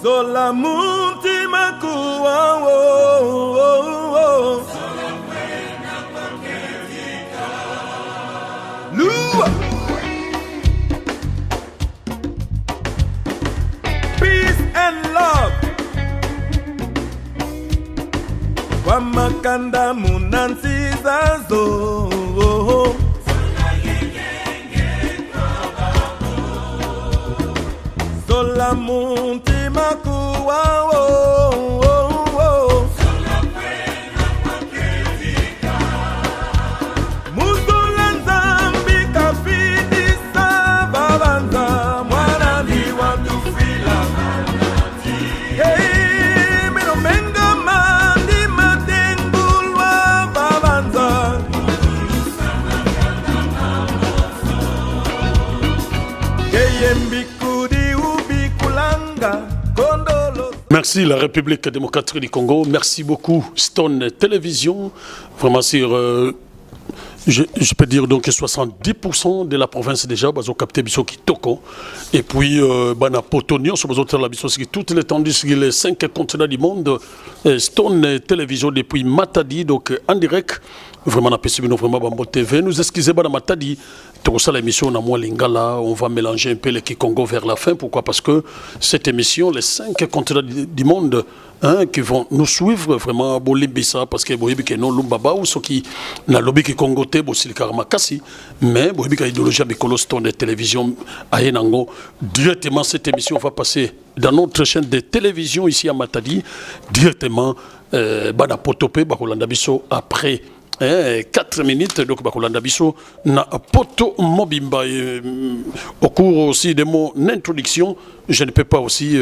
Sola mutima kuwa Lua Peace and love Kwa makanda munansi zazo Sola mutima kuwa Musola nzambi kafidisa babanza mwana ni watu fila Hey, meno menga mandi matengulwa babanza Keyembi Merci la République démocratique du Congo, merci beaucoup Stone Télévision, vraiment sur, je peux dire donc 70% de la province déjà, ils ont capté Bisso Kitoko, et puis Bana Potonio, sur toute l'étendue sur les 5 continents du monde, Stone Télévision depuis Matadi, donc en direct, vraiment on a passé vraiment Bambo TV, nous excusez Bana Matadi, ça l'émission Lingala, on va mélanger un peu les Kikongo vers la fin. Pourquoi? Parce que cette émission, les 5 continents du monde qui vont nous suivre vraiment Bolimbisa, parce que Boyibike non Lumbaba ou ceux qui n'a lobby Kikongo te Bosilikarmakasi, mais Boyibike idéologie Bikolo Stone de télévision à Yenango. Directement cette émission va passer dans notre chaîne de télévision ici à Matadi, directement Bana Potopé, Bakolanda Bisso après. 4 minutes, donc Bakolanda Bisso na poto mobimba. Au cours aussi de mon introduction, je ne peux pas aussi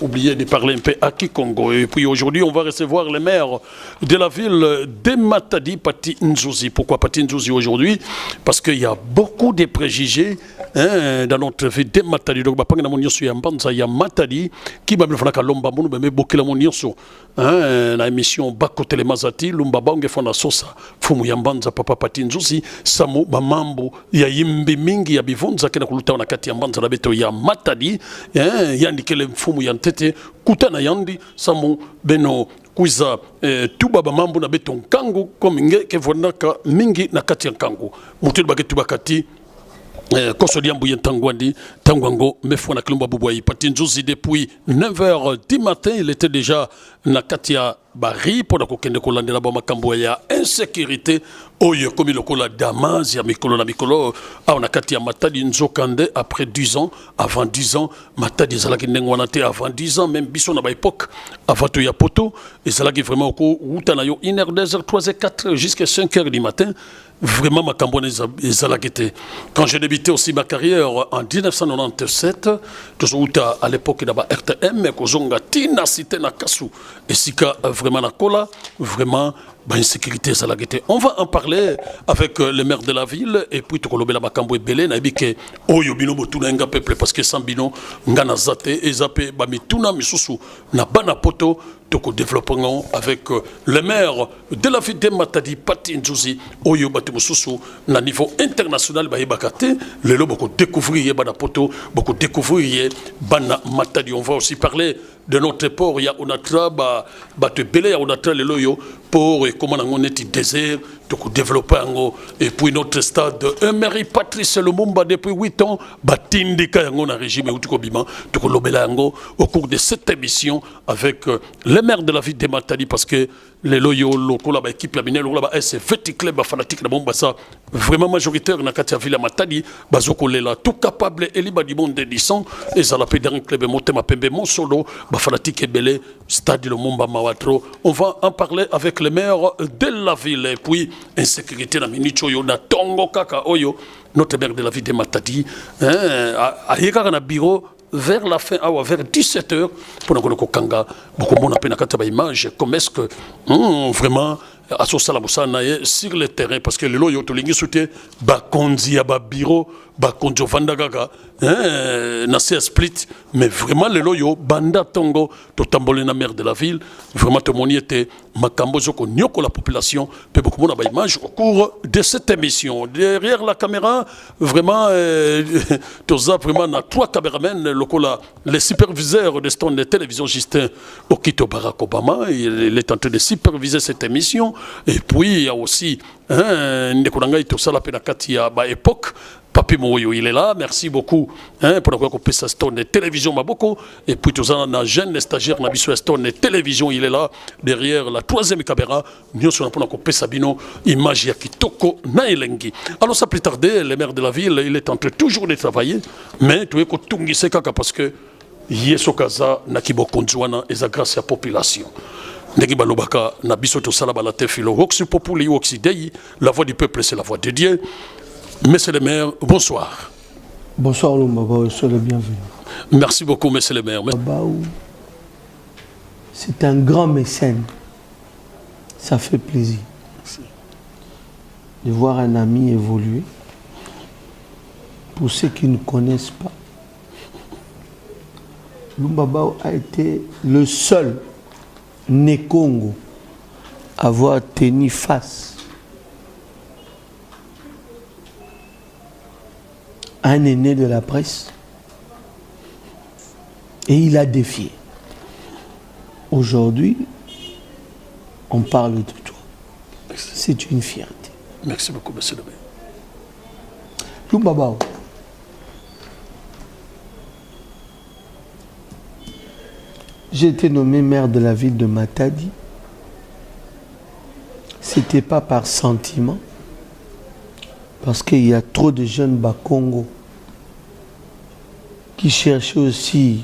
oublier de parler un peu à Kikongo. Et puis aujourd'hui, on va recevoir le maire de la ville de Matadi, Pati Nzuzi. Pourquoi Pati Nzuzi aujourd'hui? Parce qu'il y a beaucoup de préjugés dans notre ville de Matadi. Donc, il y a Matadi qui m'a fait lomba munu mais beaucoup la monioso. La émission Bako Telemazati, Lumba Bange Fona Sosa, Fumu Yambanza Papa Pati Nzuzi, Samu Bamambo, ya yimbi mingi ya bivonza kena kuluta na kati Yambanza la beto ya Matadi. Yandi kele mfumu yantete kutana yandi samu beno kuiza tuba bamambo na beto nkangu kominge kevonaka mingi na kati ya nkangu mutu bagetu bakati Koso Diambu Yentangwandi, Tangwango, Mefouana Klumba Boubouaï, Pati Nzuzi depuis 9h du matin, il était déjà na Katia Bari, pour la Kokende Kolande la Bama Kamboya, insécurité, Oye, comme le Kola Damas, ya Mikolo na Mikolo, on a Katia Matadi Nzokande, après 10 ans, avant 10 ans, Matadi Zalaki Nengwanate, avant 10 ans, même Bisson à l'époque, avant Toya Poto, et Zalaki vraiment au cours, Outanayo, 1h, 2h, 3h, 4h, jusqu'à 5h du matin. Vraiment, ma campagne est. Quand j'ai débuté aussi ma carrière en 1997, à l'époque de RTM, Tina Cité Nakasu, et Sika vraiment la cola, vraiment. Insécurité, ça l'a été. On va en parler avec le maire de la ville et puis tout le Bakambo et Belé, Nabike, Oyo Bino Botuna Nga Peuple, parce que sans Bino, Ngana Zate, Ezape, Bamituna, Misusu, Nabana Poto, Toko développement avec le maire de la ville de Matadi, Pati Nzuzi, Oyo Batimususu, na niveau international, Bakate, le lot, beaucoup découvrir Bana Poto, beaucoup découvrir Bana Matadi. On va aussi parler de notre port, il y a Onatra, Bate Belé, Onatra, le loyo, pour comment on est désert, donc développer et puis notre stade Emery Patrice Lumumba depuis 8 ans, Batindika yango un régime ou bima, donc au cours de cette émission avec le maire de la ville de Matadi parce que les loyaux locaux là équipe la minelle là c'est petit club fanatique na bomba ça vraiment majoritaire na katia ville Matadi bazoko là tout capable et libre du monde d'édition et ça la pédant club Motema Pembe mon solo fanatique et belé stade Lumumba Mawatro. On va en parler avec le maire de la ville et puis insécurité na minicho yo na tongo kaka oyo notre maire de la ville de Matadi a yeka na bureau vers la fin, vers 17h, pour nous kanga, beaucoup de monde a peine à image, comme est-ce que vraiment asosala mosala sur le terrain parce que lelo yo tolingi soute bakonzi ya babiro bakonzi ovanda kaka na se split mais vraiment lelo yo banda tongo totamboli na maire de la ville vraiment tomoni était makambo zoko nyoko la population pe beaucoup na ba image au cours de cette émission derrière la caméra vraiment toza vraiment na 3 caméramens lokola les superviseurs de Stone de télévision Justin Okito Barack Obama il est en train de superviser cette émission et puis il y a aussi Ndekuranga Itosala Penakati à époque Papi Moyo, il est là, merci beaucoup pour avoir coupé sa Stone de télévision Maboko. Et puis tout ça, on a un jeune stagiaire Nabiso Stone de télévision, il est là, derrière la 3e caméra. Nous sommes pour couper Sabino, image ya Kitoko Naelengi. Alors ça plus tarder, le maire de la ville, il est en train toujours de travailler, mais tu es que Tungi Sekaka parce que Yesokaza Nakibo Konzwana et grâce à la population. Ndegi balobaka na biso to sala balate filo hoxi populi oxidei la voix du peuple c'est la voix de Dieu. Monsieur le maire, bonsoir. Bonsoir Lumbaba, soyez le bienvenu. Merci beaucoup monsieur le maire. C'est un grand mécène. Ça fait plaisir. Merci. De voir un ami évoluer. Pour ceux qui ne connaissent pas, Lumbaba a été le seul Né-Congo avoir tenu face à un aîné de la presse et il a défié. Aujourd'hui, on parle de toi. C'est une fierté. Merci beaucoup, monsieur le maire. Lumbaba, j'ai été nommé maire de la ville de Matadi. C'était pas par sentiment, parce qu'il y a trop de jeunes Bakongo qui cherchaient aussi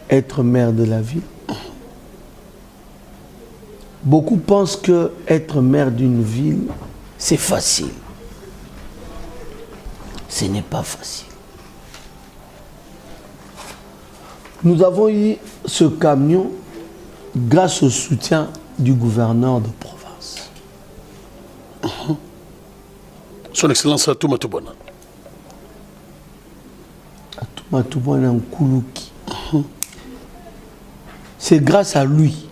à être maire de la ville. Beaucoup pensent que être maire d'une ville, c'est facile. Ce n'est pas facile. Nous avons eu ce camion grâce au soutien du gouverneur de province. Son Excellence Atouma Toubana. Atouma Toubana Nkoulouki. C'est grâce à lui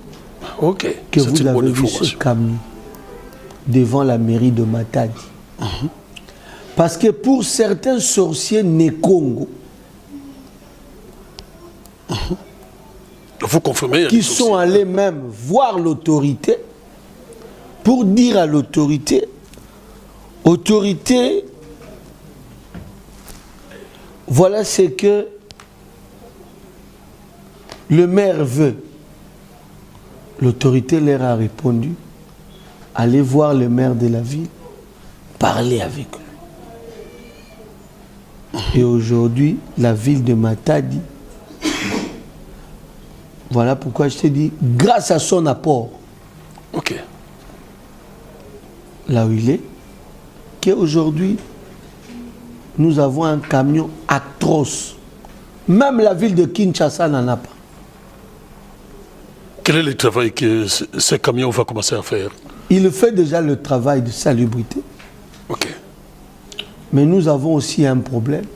que vous avez vu ce camion devant la mairie de Matadi. Parce que pour certains sorciers Né-Congo, vous confirmez qui sont allés même voir l'autorité pour dire à l'autorité, autorité, voilà ce que le maire veut. L'autorité leur a répondu, allez voir le maire de la ville, parlez avec lui. Et aujourd'hui, la ville de Matadi, voilà pourquoi je te dis, grâce à son apport, là où il est, qu'aujourd'hui, nous avons un camion atroce. Même la ville de Kinshasa n'en a pas. Quel est le travail que ce camion va commencer à faire? Il fait déjà le travail de salubrité. Mais nous avons aussi un problème.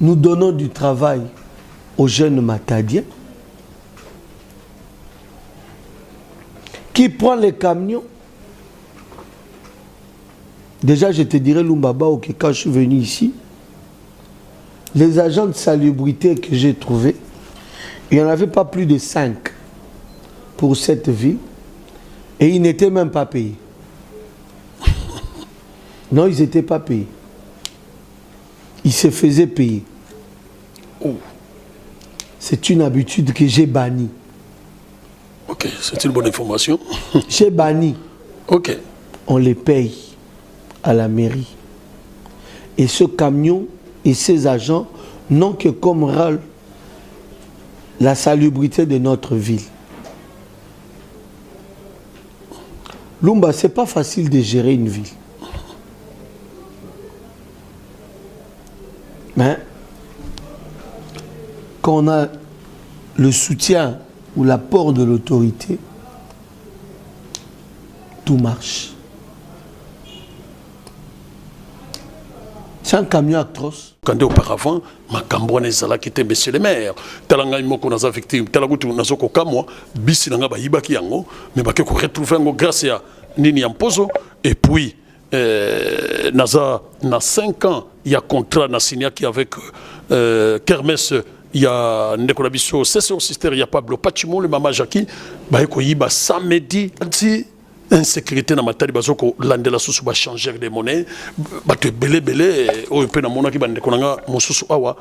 Nous donnons du travail aux jeunes matadiens qui prend les camions. Déjà, je te dirais, Lumbaba, que quand je suis venu ici, les agents de salubrité que j'ai trouvés, il n'y en avait pas plus de 5 pour cette ville et ils n'étaient même pas payés. Non, ils n'étaient pas payés. Ils se faisaient payer. C'est une habitude que j'ai bannie. C'est une bonne information. J'ai banni. On les paye à la mairie. Et ce camion et ces agents n'ont que comme rôle la salubrité de notre ville. Lumba, c'est pas facile de gérer une ville. Mais quand on a le soutien ou l'apport de l'autorité, tout marche. C'est un camion atroce. Quand auparavant, ma cambouane zala qui était monsieur le maire. Talanga imoko naza victime, talagutu nazoko kamwa, bisi nanga ba yibaki yango, mais ba ko retrouver ngo grâce à Nini Ampozo et puis naza na 5 ans il y a contrat na signé qui avec Kermesse il y a Ndekona Bisso, c'est son sister il y a Pablo Pachimo le mama Jackie, ba ko yiba samedi anti insécurité na matali bazoko landela susu ba changer de monnaie ba te belé o pe na mona ki bande konanga mosusu awa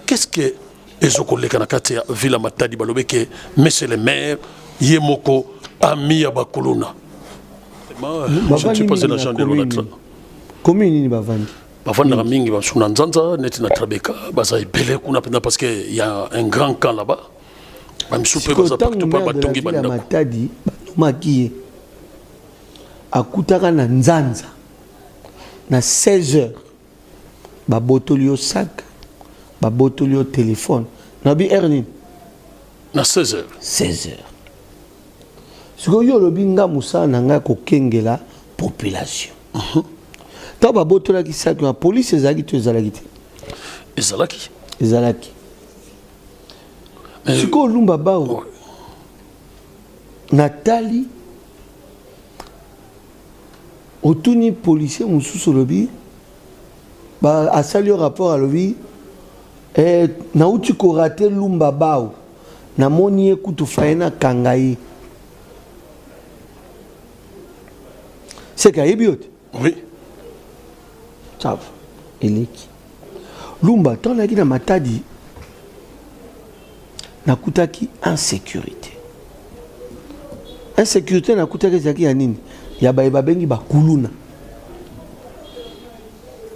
qu'est-ce que ezoko leka na kati ya villa matadi balobeke monsieur le maire yemoko ami ya bakolona je ne suis pas un agent de l'ONATRA commune ni bavandi bavanda mingi ba suna nzanza neti na Trabeka baza belé kuna pena parce que il y a un grand camp là-bas ba misupe baza partout pa batongi banda matadi makiye akutaka na nzanza na 16h babotoli yo sac babotoli yo téléphone na bi erni na 16h siko yo lobi nga musa na nga kokengela population ta babotola ki sac na police ezalaki to ezalaki te ezalaki siko lumba bao Nathalie otuni policier mususu lobi ba asali rapport à lobi na uti ko rater lumba bao na moni ekutu faena kangai c'est kaibiote oui ça eleki lumba tona ki na matadi nakutaki insécurité nakutaki zaki ya nini ya ba bengi ba kuluna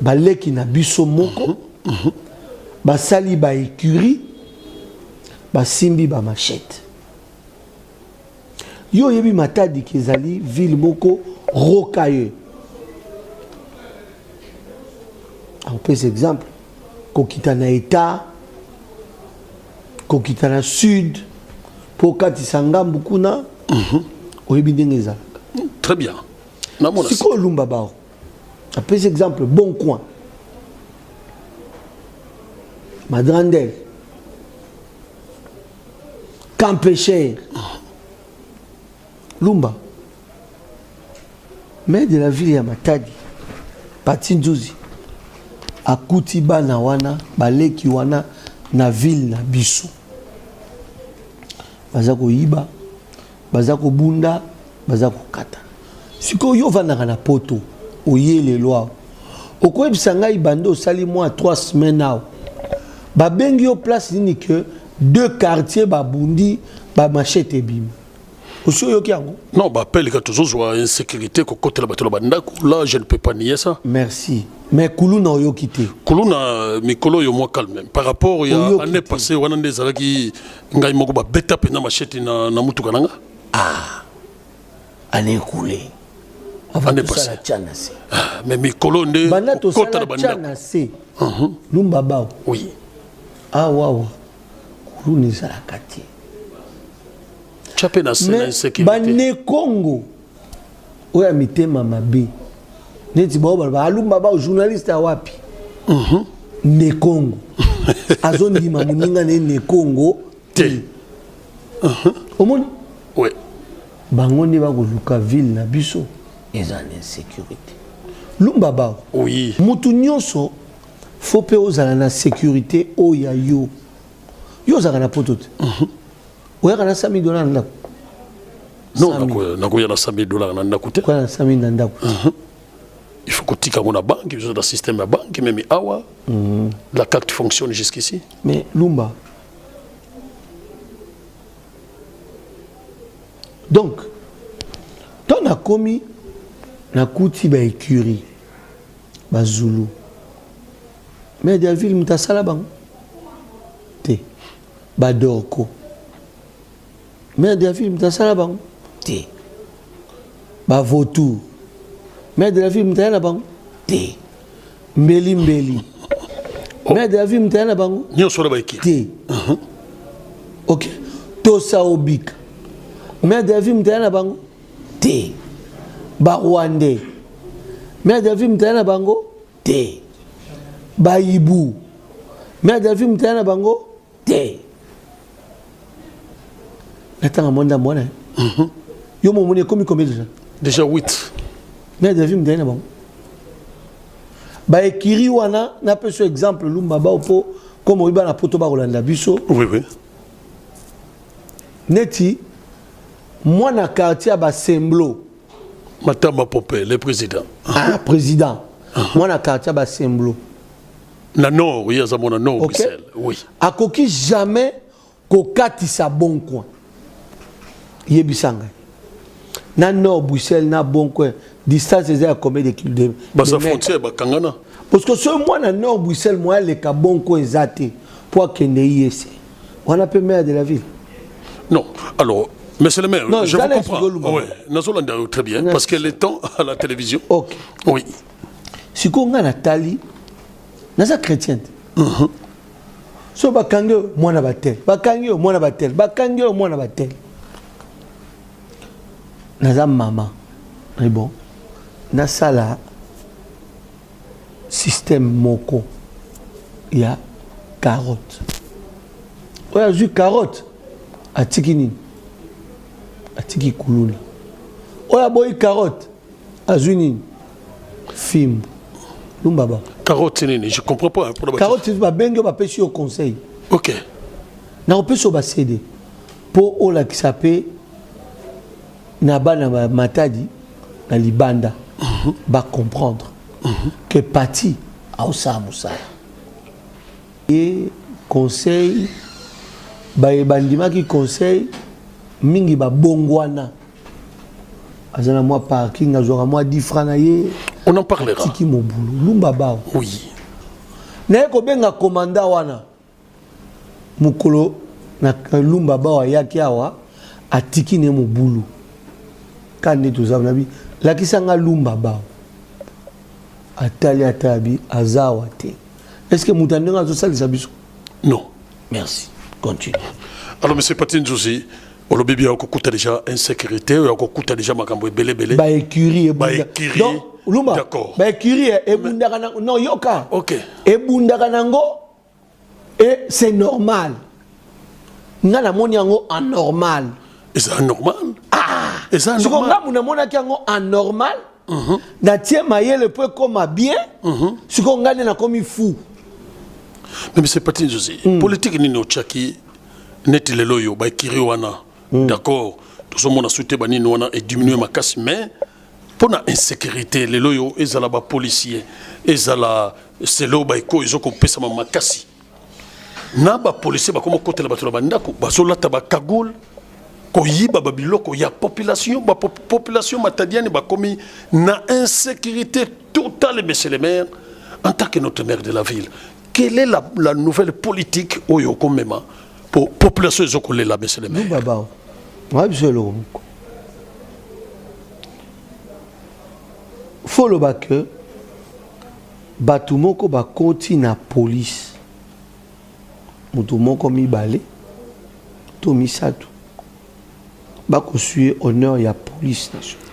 baleki na biso moko basali ba écurie basimbi ba machette yo yebi matadi kezali ville moko rocailleux on peut exemple kokita na état kokita na sud po kati sangambu kuna oyebi ndenge ezala. Très bien. C'est quoi Lumba Bao? Après exemple, Bon Coin, Madrandel, Campécher, Lumba, maire de la ville ya Matadi, Patindouzi, Akutiba na wana, Baleki wana, na ville na Biso. Bazako Iba, Bazako Bunda, Bazako Kata. Siko yo vanaka na poto oyele loi okoyebisa ngai bando sali moi 3 semaines now babengi yo place nini que 2 quartiers babundi ba machete bim osio yo kiango non ba appelle que toujours insécurité ko côté la bato la bandako là je ne peux pas nier ça merci mais kuluna yo kité kuluna mikolo yo moi calme par rapport ya année passée wana ndezala ki ngai moko ba beta pena machete na mutuka nanga année écoulée avant de passer mais mes colonnes banato sala chanase lumba bao oui waouh kuluni sala kati chapé na sécurité bane Congo oya mitema mabe neti bao ba lumba bao journaliste wapi ne Congo azondi mamuninga ne Congo te omoni ouais bango ndi bakoluka ville na biso eza na insécurité lumba bao oui mutu nyonso faut pe ozala na sécurité oya yo ozala na poto te oyaka na $100,000 na ndako non nakoya na $100,000 na ndako te koya na $100,000 na ndako il faut kotika ngo na banque besoin d'un système ya banque même awa la carte fonctionne jusqu'ici mais lumba donc tant na komi na kuti ba écurie ba Zulu mais de la ville mutasala bango te ba Dorko mais de la ville mutasala bango te ba Vautour mais de la ville mutasala bango te mbeli mais de la ville mutasala bango nyonso la ba écurie te ok Tosa Obik mais de la ville mutasala bango te ba Rwandais mère de vie mutana bango te ba Ibu mère de vie mutana bango te natanga monda mona yo mo moni comme combien déjà 8 mère de vie mutana bango ba ekiri wana na peso exemple Lumba ba opo comme oiba na poto ba Rolanda biso oui oui neti moi na quartier ba Semblo Matamba Popé le président président moi na quartier ba Semblo na nord oui à mon nord okay. Bruxelles oui akoki jamais kokatisa bon coin yebisanga na nord Bruxelles na bon coin distance est à combien de kilomètres ba sa frontière ba kangana parce que ce moi na nord Bruxelles moi le ka bon coin zate pour kende yese on appelle maire de la ville. Non, alors, monsieur le maire, non, je vous comprends. Oui, nous très bien, parce que le temps à la télévision. Ok. Oui. Si on a Nathalie, nous sommes chrétiens. So bakangyo mwana batel, bakangyo mwana batel, bakangyo mwana batel. Naza maman. Mais bon, na sala système moko. Il y a carotte. Ouais, j'ai carotte. Atiki nini atiki kulula oya boy carotte azui nini film Lumba ba carotte nini je comprends pas pour la carotte ba bengo ba pesi au conseil OK na opeso ba céder pour ola qui s'appelle na bana matadi na libanda ba comprendre que parti a osamusa et conseil bandima qui conseil mingi ba bongwana azana moi parking azora moi 10 francs na ye on en parlera tiki mon boulot Lumba ba oui na ko benga commanda wana mukolo na Lumba ba ya kiawa atiki ne mo boulot kande to zavna bi la kisanga Lumba ba atali atabi azawa te est-ce que mutandenga zo salisa biso non merci continue. Alors, M. Patine Josi, on a déjà insécurité, on a déjà belé. Ba écurie, donc, Lumba, d'accord. Ba écurie, et bundaganango, non, yoka. Ok. Et bundaganango, et c'est normal. Nana moniango anormal. Et c'est anormal? Ah! Et c'est anormal? Si on a anormal, na tie maye le peu comme bien, si on gagne na comme fou. Mais c'est pas Josi. Politique ni no chaki net le loyo ba kiri wana. D'accord. Tout ce monde a souhaité ba ni wana et diminuer ma casse mais pour la insécurité les loyo ezala ba policier ezala c'est lo ba iko ils ont pesa ma casse. Na ba policier ba comme côté la ba to ba ndako ba so lata ba kagul ko yiba ba biloko ya population matadienne ba komi na insécurité totale monsieur le maire en tant que notre maire de la ville. Quelle est la nouvelle politique au Yokomema pour la population de la monsieur le maire? Il faut que Batumoko ba continue la police. Mutumoko mi balé, to mi sato. Ba ko suer honneur ya police nationale.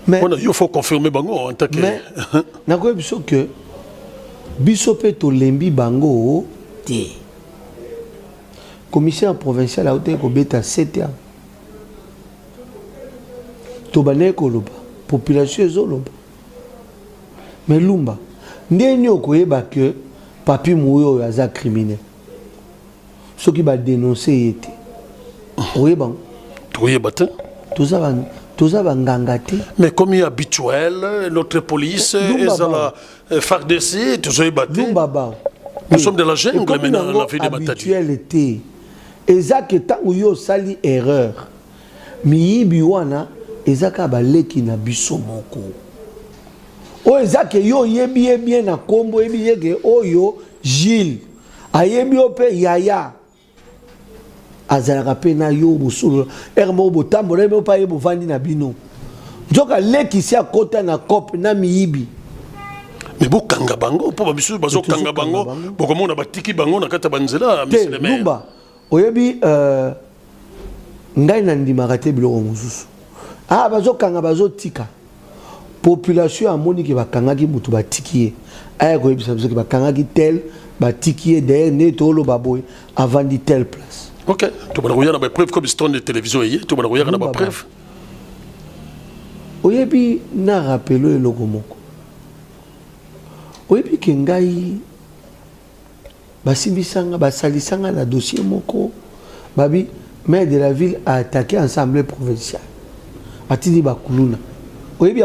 Mais il faut confirmer bango en tant que mais na ko biso que biso pe to lembi bango te. Commissaire provincial a été kobeta 7 ans. To bané ko loba population ezoloba. Mais Lumba ndeni okoyeba que papi mouyo aza criminel. Ce qui va dénoncer était. Oyeba. Oyeba te. Toza bangangate. Mais comme il habituel, notre police est à la FARDC, toujours battu. Nous sommes de la jungle maintenant, la ville de Matadi. Habituel était. Ezak etango yo sali erreur. Miyibi wana ezaka baleki na biso moko. O ezak yo yebi bien na kombo yebi yeke oyo Gilles. Ayebi ope yaya. Azalaka pe na yo bosolo ermo botambola me pa ye bovandi na bino njoka leki si akota na kope na miyibi mais bokanga bango po ba bisu bazo kanga bango bokomona batiki bango na kata banzela monsieur le maire Lumba oyebi ngai na ndimaka te biloko mosusu Ah, bazo kanga bazo tika. Population a moni ki bakanga ki mutu batikiye. Aya ko yebisa biso ki bakanga ki tel batikiye derrière netolo baboy avant di telle place. OK, tu vas regarder na preuve comme stone de télévision hier, tu vas regarder na preuve. Oyebi na rappelo eloko moko. Oyebi ke ngai basimbisanga basalisanga na dossier moko babi maire de la ville a attaqué l'Assemblée provinciale. Atidi bakuluna. Oyebi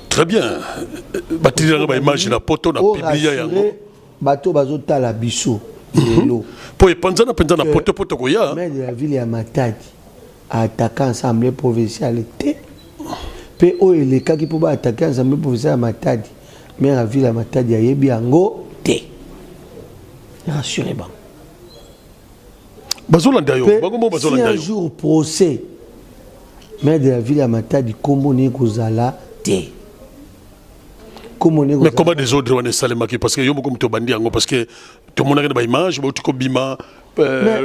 très bien. Batili nga ba image na poto na publier yango. Bato bazotala biso. Lelo. Po epanzana na poto koya. Maire de la ville ya Matadi a attaqué l'Assemblée provinciale te. Pe o elekaki po ba attaquer l'Assemblée provinciale ya Matadi. Maire de la ville ya Matadi ayebi yango te. Rassurez-moi. Si un jour procès, maire de la ville à Matadi, comment on est Kozala té. Mais comment des autres on est salemaki parce que yo beaucoup to bandi yango parce que tout le monde a une image, beaucoup ko bima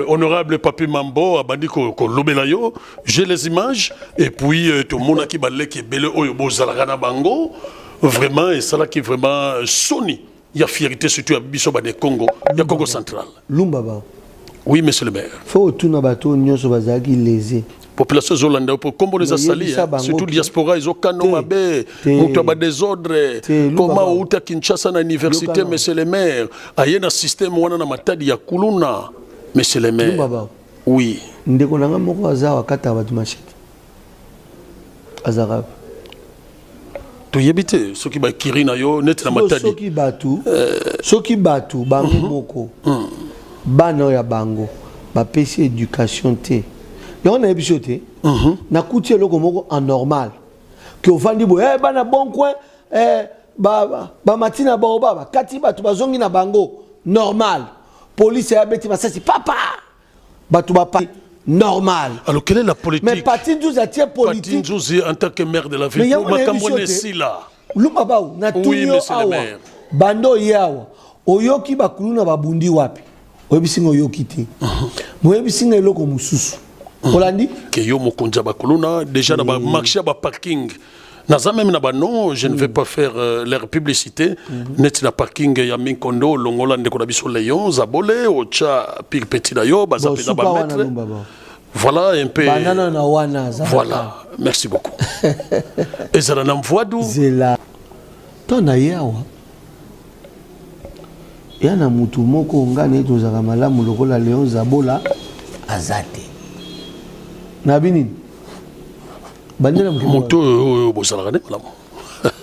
honorable Papi Mambo a bandi ko lobela yo, j'ai les images et puis tout le monde a qui balé qui belé oyo bozala na bango vraiment et ça là qui vraiment soni. Il y a fierté surtout à Bisoba de Congo, il y a Congo central. Lumbaba. Oui, monsieur le maire. Faut tout na bateau nyoso bazaki lésé. Population zolanda pour combo les asali surtout diaspora ils ont canon mabe mutu ba désordre comment uta Kinshasa na université monsieur le maire ayena système wana na Matadi ya kuluna monsieur le maire. Oui. Ndeko nanga moko azawa kata ba machete. Azarab. To yebite soki ba kirina yo net na Matadi. Soki batu bango moko. Bano ya bango ba pesi éducation te. On a ébichoté. Na couté le moko en normal. Que au fandi bo eh bana bon coin ba matina ba obaba kati batu bazongi na bango normal. Police ya beti masasi papa. Batu ba pa normal. Alors quelle est la politique? Mais Patindouzi a tiens politique. Patindouzi en tant que maire de la ville. Makambone sila. Lumabao na tunyo awa. Bando yawa. Oyoki bakuluna babundi wapi? Oyebisinga oyoki te. Moyebisinga eloko mususu. Olandi? Que yo mokonja bakuluna déjà na ba marché ba parking. Naza même na ba non, je ne vais pas faire leur publicité. Net na parking ya Minkondo longola ndeko na biso Léon Zabole ocha pile petit dayo bazapena ba mettre. Voilà un peu. Banana na wana za. Voilà, merci beaucoup. Et ça na mvoadu. Zela. Tona yawa. Yana mutu moko ngane tozaka malamu lokola Léon Zabola azate. Nabini. Bandela mutu bosala ne malamu.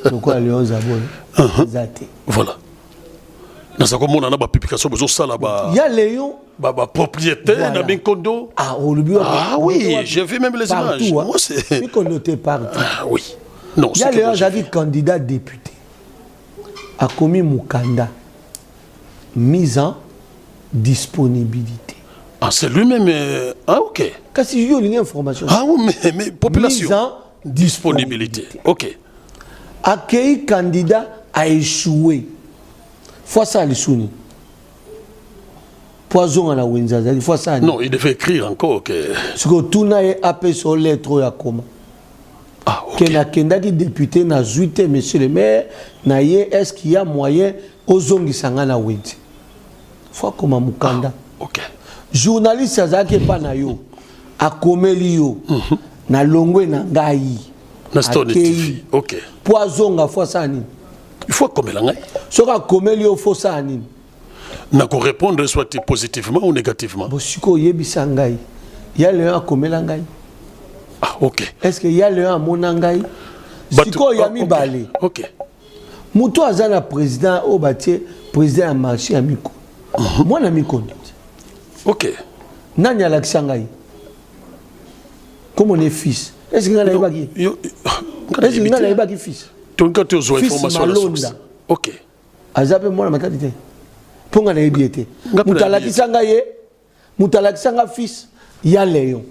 Lokola Léon Zabola azate. Voilà. Nasa komona na ba publication bozo sala ba. Ya Léon ba propriétaire na Minkondo. Ah, au lieu oui, j'ai vu même les images. Moi c'est Minkondo te partout. Ah oui. Non, c'est Léon Zabi candidat député. A commis Mukanda. Mise en disponibilité. Ah, c'est lui-même. Ah, ok. Qu'est-ce que j'ai eu l'information? Ah, oui, mais population. Mise en disponibilité. Ok. Accueilli candidat a échoué. Fois ça, les souni. Poison à la Windsor. Fois ça. Non, il devait écrire encore. Ce que tout n'a appelé sur lettre à comment. Ah, ok. Que na candidat député na zuité, monsieur le maire, na est-ce qu'il y a moyen aux ongi sangana Windsor? Fois comme Mukanda. Ok. Journaliste azaki pa na yo akomeli yo na longwe na ngai na stone TV. Ok. Poisonga fois ça nini? Il faut komela ngai. Soka komeli yo fois ça nini? Na ko répondre soit positivement ou négativement. Bosiko yebisa ngai. Ya le akomela ngai. Ah, ok. Est-ce que ya le amona ngai? Siko ya mibale. Ok. Muto azana président o batie président ya marché ya Miko. Moi na Miko. Ok. Nani Alexangai? Comme on est fils. Est-ce que vous avez est-ce que vous avez fils? Tu as une information. Ok. Azape moi la maternité. Pour nga na ebiete. Mutalakisanga ye. Mutalakisanga fils ya Léon.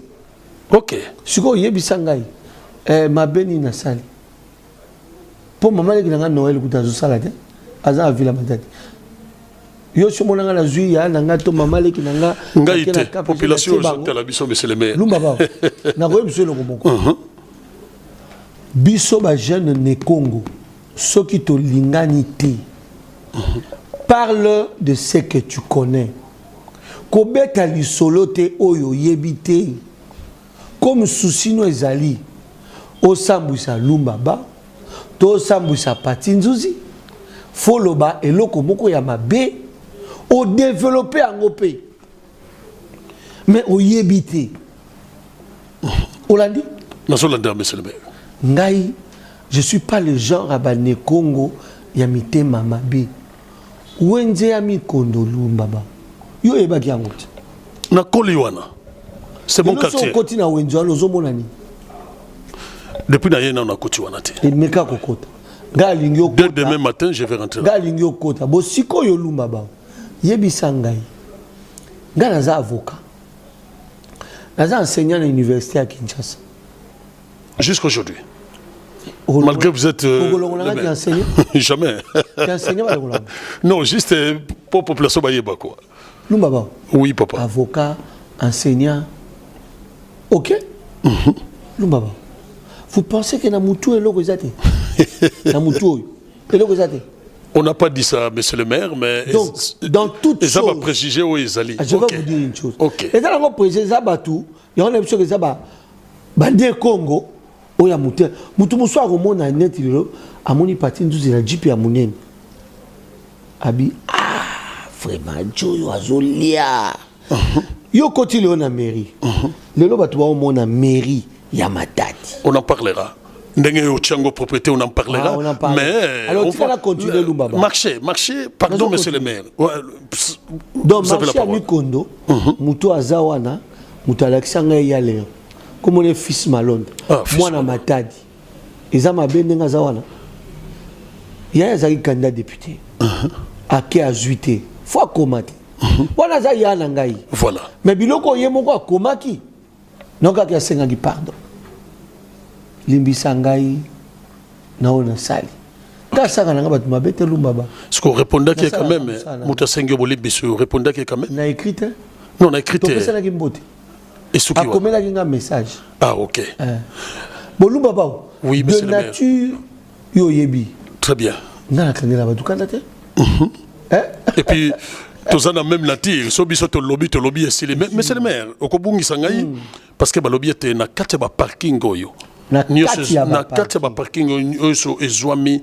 Ok. Siko yebisanga ye. Mabeni na sali. Pour maman le kinanga Noël kutazo salade. Aza a villa maternité. Yo somonanga la zui ya nanga to mama le kinanga ngaite population je la biso monsieur le maire lumba ba na ko biso le komoko biso ba jeune ne Congo ceux qui te l'ingannité parle de ce que tu connais kobeta lisolo te oyo yebite comme souci no ezali o sambwisa Lumbaba to sambwisa Pati Nzuzi foloba eloko moko ya mabe o développer en pe mais o yebite Olandi Nasolanda monsieur le maire. Ngai je suis pas le genre à bane Congo ya mitema mabe wenze ya mikondo Lumbaba yo ebaki yango na Koliwana c'est mon quartier koti na wenzo ozomona ni depuis na yena na koti wana te meka kokota ngalingi okota dès demain matin je vais rentrer ngalingi okota bo siko yo Lumbaba yebisa ngai nga naza avocat naza enseignant à l'université à Kinshasa jusqu'aujourd'hui malgré que vous êtes jamais non juste pour population bayeba quoi Lumbaba oui papa avocat enseignant ok Lumbaba vous pensez que na mutu eloko ezate na mutu eloko ezate on n'a pas dit ça monsieur le maire mais donc dans toute chose ça va préjuger où Ezali je vais vous dire une chose ok et dans la préciser ça batu il y a une option que ça ba bande Congo oya mutu mutu muswa komona net lelo amoni Pati Nzuzi na jipi ya munene abi vraiment joyo azolia yo koti leo na mairie lelo batu ba omona mairie ya Matadi on en parlera ndenge yo chango propriété on en parlera mais alors tu vas continuer Lumbaba marché pardon monsieur le maire donc marché à Mikondo mutu azawana mutu alakisanga ya leo comme on est fils Malonde moi na Matadi eza mabende nga zawana ya zaki candidat député ake azuité faut komate wana za ya na ngai voilà mais biloko ye moko akomaki noka ki asengaki pardon limbisa ngai na ona sali kasaka na ngaba tumabete Lumbaba ce qu'on répondait que quand même muta sengyo bolibiso répondait que quand même na écrit non on a écrit to pesa na kimbote et ce qui akomela kinga message ah ok bon Lumbaba oui monsieur de nature yo yebi très bien na kangela ba tukanda te et puis tous en même nature so biso to lobby mais c'est le maire okobungisa ngai parce que ba lobby était na kati ba parking oyo na kati ba parking oyo so ezwami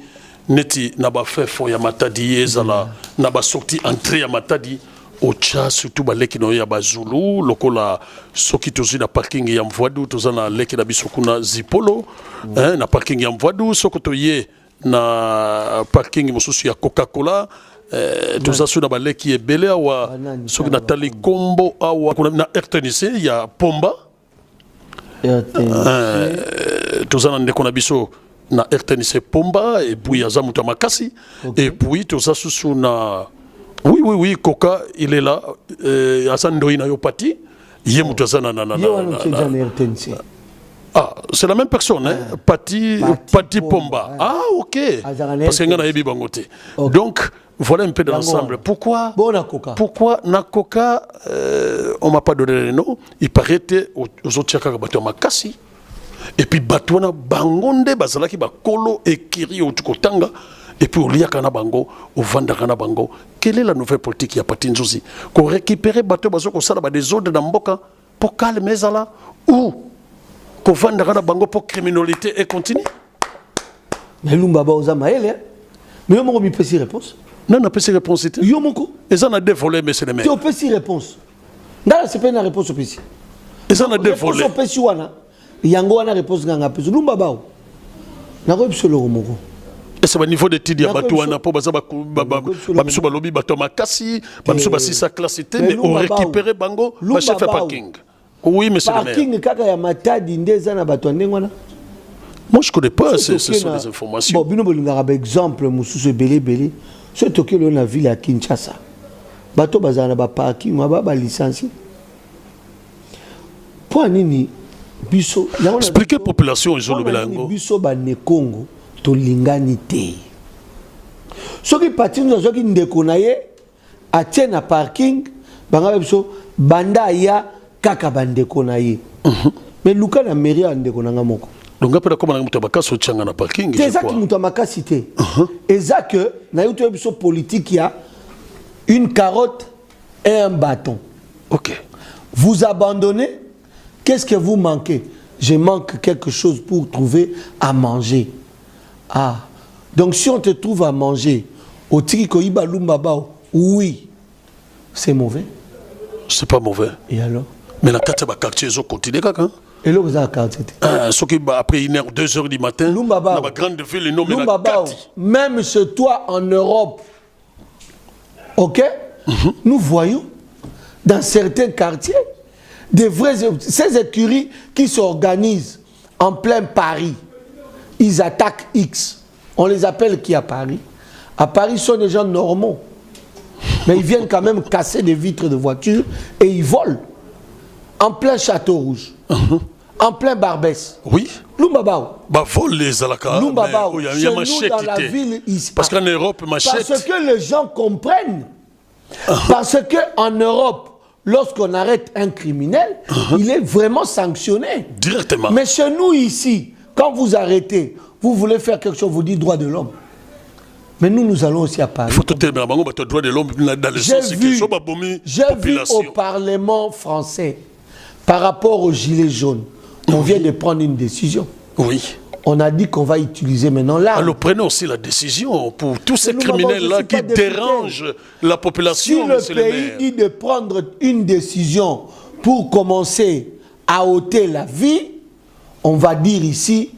neti na ba fefo ya Matadi ezala na ba sortie entrée ya Matadi ocha surtout ba leki no ya bazulu lokola soki tozi na parking ya Mvwadu tozana leki na bisokuna zipolo na parking ya Mvwadu soko to ye na parking mosusu ya Coca-Cola tous ça na baleki ebele awa soki na tali kombo awa na RTNC ya Pomba tous ça na ndeko na biso na RTNC Pomba et puis ya zamuta makasi et puis tous ça sous na oui Coca il est là Asando ina yo pati ye muta sana na RTNC. Ah, c'est la même personne, hein? Pati Pomba. Ah, ok. Parce qu'il y a un bangote. Donc, voilà un peu de l'ensemble. Pourquoi Nakoka, on ne m'a pas donné le nom, il paraît aux autres qui makasi. Et puis, Batouana Bangonde, Bazalaki, Bakolo, et Kiri, au Tukotanga, et puis au Liakana Bango, au Vandakana Bango. Quelle est la nouvelle politique qui a Pati Nzuzi? Qu'on récupère Bateau Bazoko Salaba des autres d'Amboka pour calmer Zala ou qu'on Vandakana Bango pour criminalité et continue? Mais Lumbaba Ozama, elle, mais yo moko mi pesi réponse. Non, on a pesi réponse. Yo moko. Et ça on a dévolé, monsieur le maire. Tu as pesi réponse. Dans c'est pas une réponse au pesi. Et ça on a dévolé. Réponse au pesi wana. Yango wana réponse nganga pesi. Lumbaba. Na ko bisolo moko. Et c'est au niveau de Tidia Batouana pour Bazaba Bamsuba Lobby Batoma Kassi, Bamsuba Sissa Classité, mais on récupère Bango, le chef parking. Oui, monsieur le maire. Parking kaka ya Matadi ndeza na Batouane ngwana. Moi, je ne connais pas, ce sont des informations. Bon, bino un exemple, Moussou Belé, c'est que l'on a vu à Kinshasa. Bateau bazana ba parking, ba licencié. Pour nini biso, expliquez la population ils ont le belango. Biso ba ne Congo to linganité. Ce qui parti nous ce qui ndeko na ye a tient na parking, banga biso banda ya kaka bandeko na ye. Mais luka na mairie ndeko na ngamoko. Donc après comme on a muta bakaso tchanga na parking. C'est ça qui muta makasité. Et ça que na yoto biso politique il y a une carotte et un bâton. OK. Vous abandonnez, qu'est-ce que vous manquez? Je manque quelque chose pour trouver à manger. Ah. Donc si on te trouve à manger au Triko Ibalumbabao, oui, c'est mauvais. C'est pas mauvais. Et alors? Mais la carte quartier zo continuer kaka. Et là vous avez la carte. Ce qui après 1h 2h du matin Lumbabao. dans la grande ville nommée Lumbabao. Même chez toi en Europe. OK? Nous voyons dans certains quartiers ces écuries qui s'organisent en plein Paris. Ils attaquent X. On les appelle qui à Paris? À Paris, ce sont des gens normaux. Mais ils viennent quand même casser des vitres de voitures et ils volent. En plein Château Rouge. En plein Barbès. Oui. Lumbabao. Bah vol les alaka. Lumbabao. Il y a Chez machette nous dans la ville ici. Parce qu'en Europe machette. Parce que les gens comprennent. Parce qu'en Europe, lorsqu'on arrête un criminel, il est vraiment sanctionné. Directement. Mais chez nous ici, quand vous arrêtez, vous voulez faire quelque chose, vous dites droit de l'homme. Mais nous allons aussi à Paris. Il faut tout terminer le droit de l'homme dans le sens que j'ai vu au Parlement français, par rapport aux gilets jaunes, on vient de prendre une décision. Oui. On a dit qu'on va utiliser maintenant l'arme. Alors prenez aussi la décision pour tous ces criminels-là qui dérangent la population. Si le pays dit de prendre une décision pour commencer à ôter la vie, on va dire ici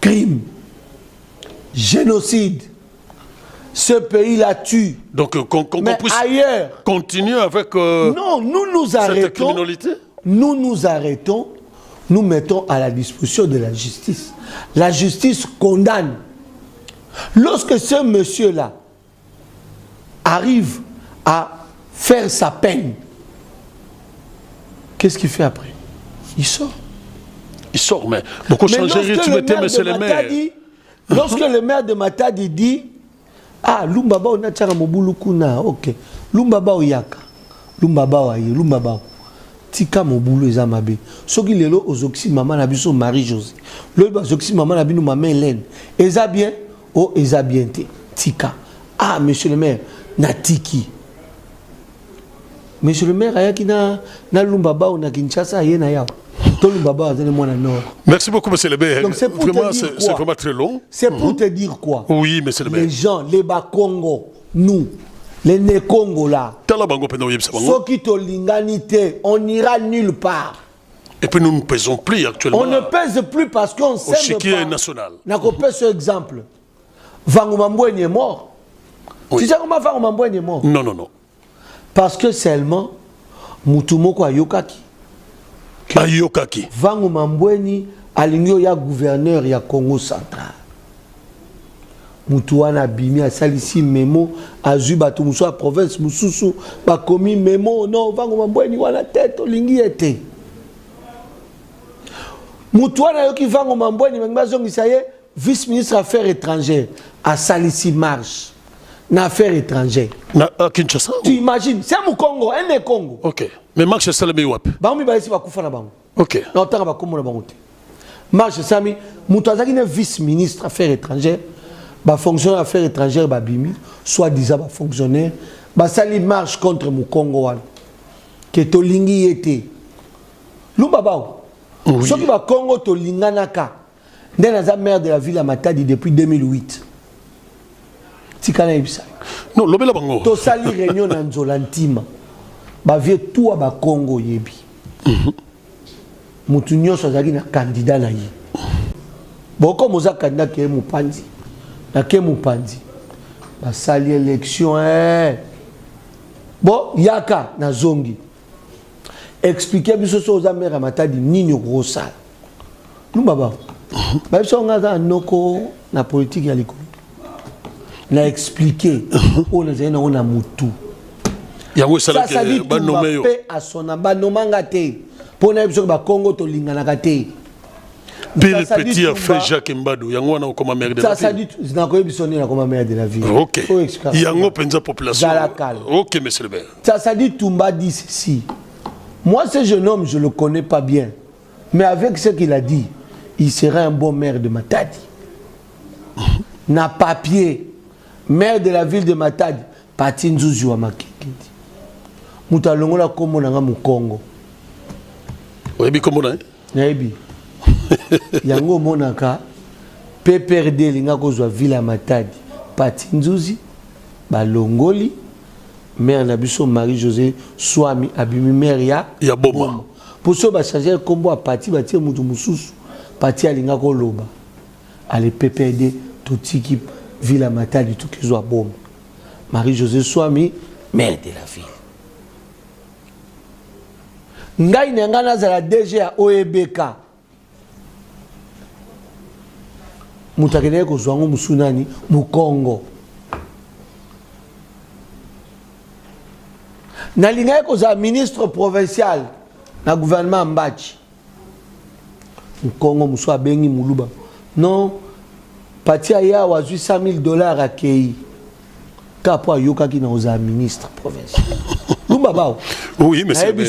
crime, génocide. Ce pays-là tue. Donc qu'on puisse ailleurs, continuer avec non, nous arrêtons, cette criminalité. Nous arrêtons, nous mettons à la disposition de la justice. La justice condamne. Lorsque ce monsieur-là arrive à faire sa peine, qu'est-ce qu'il fait après? Il sort. Il sort, mais beaucoup changé le rythme, monsieur le maire. Lorsque le maire de Matadi dit ah, Lumbaba on a tchanga mobulu kuna, ok. Lumbaba oyaka. Lumbaba aye, Lumbaba. Tika mobulu ezamabe. Soki lelo ozoxi maman na biso Marie-Josée. Le ozoxi maman na bino maman Hélène. Eza bien, oh eza bien te. Tika. Ah, monsieur le maire, na tiki. Monsieur le maire ayaki na Lumbaba on a Kinshasa aye na yao. Merci beaucoup, monsieur le maire. C'est vraiment très long. C'est pour te dire quoi? Oui, monsieur le maire. Les gens, les Bakongo, nous, les Né-Congo là, ceux qui te l'inganité, on n'ira nulle part. Et puis nous ne pesons plus actuellement. On ne pèse plus parce qu'on s'aime pas. Au chiquier national. N'a pas ce exemple. Vangumamboué est mort. Tu sais comment Vangumamboué est mort? Non, non, non. Parce que seulement, Moutoumoko a yokaki. Ayokaki. Vangu Mambweni alingyo ya gouverneur ya Congo central. Mutuana bimi a salisi memo azuba tumuso a province mususu ba komi memo non Vangu Mambweni wana tête lingi ete. Mutuana yoki Vangu Mambweni mangbazo ngisaye vice-ministre affaires étrangères a salisi marche na affaires étrangères. Na Kinshasa. Tu imagines, c'est mon Congo, un des Congo. OK. Mais Marche Salami wapi? Bango ba esi ba kufa na bango. OK. Na otanga ba komo na bango te. Marche Sami, mutu azaki na vice-ministre affaires étrangères, ba fonctionnaire affaires étrangères ba bimi, soit disant ba fonctionnaire, ba sali marche contre mon Congo wana. Que to lingi été. Lumba bao. Oui. Soki ba Congo to linganaka. Ndé na za maire de la ville à Matadi depuis 2008. Tikana ibisa. Non, lobela bango. To sali réunion na Nzolantima. Ba vie tout ba Congo yebi. Mutu nyonso azaki na candidat na ye. Boko moza candidat ke Mupanzi. Na ke Mupanzi. Ba sali élection Bon, yaka na zongi. Expliquer biso so za mère Matadi nini rosal. Lumba ba. Ba biso ngaza noko na politique ya likolo. Na expliquer on a mutu. Ça dit tout paix à son abanomanga te. Pour na biso ba Congo to linganaka te. Pire petit a fait Jacques Mbadou, yango wana comme maire de la ville. Ça dit na ko bisoni na comme maire de la ville. OK. Yango penza population. OK monsieur le maire. Ça dit Toumba dit ceci. Moi ce jeune homme je le connais pas bien. Mais avec ce qu'il a dit, il serait un bon maire de Matadi. Na papier, maire de la ville de Matadi, Pati Nzuzi wa Makekedi. Muta longola komo nanga mu Congo. Oyebi komo na? Nayebi. Yango monaka PPRD linga kozwa ville ya Matadi. Pati Nzuzi balongoli maire na biso Marie-Josée Swami abimi maire ya Boma. Pour ça ba changer kombo a Pati batie mutu mususu. Pati alinga ko loba. Ale PPRD totiki ville ya Matadi tout kizwa Boma. Marie-Josée Swami maire de la ville. Ngai nenga nazala DG ya OEBK. Mutakene ko zwango musunani mu Congo. Nalinga ko za ministre provincial na gouvernement Mbachi. Mu Congo muswa bengi muluba. Non, Pati aya wa $800,000 a kei. Kapo ayoka ki na oza ministre provincial. Lumba bao. Oui, mais c'est bien.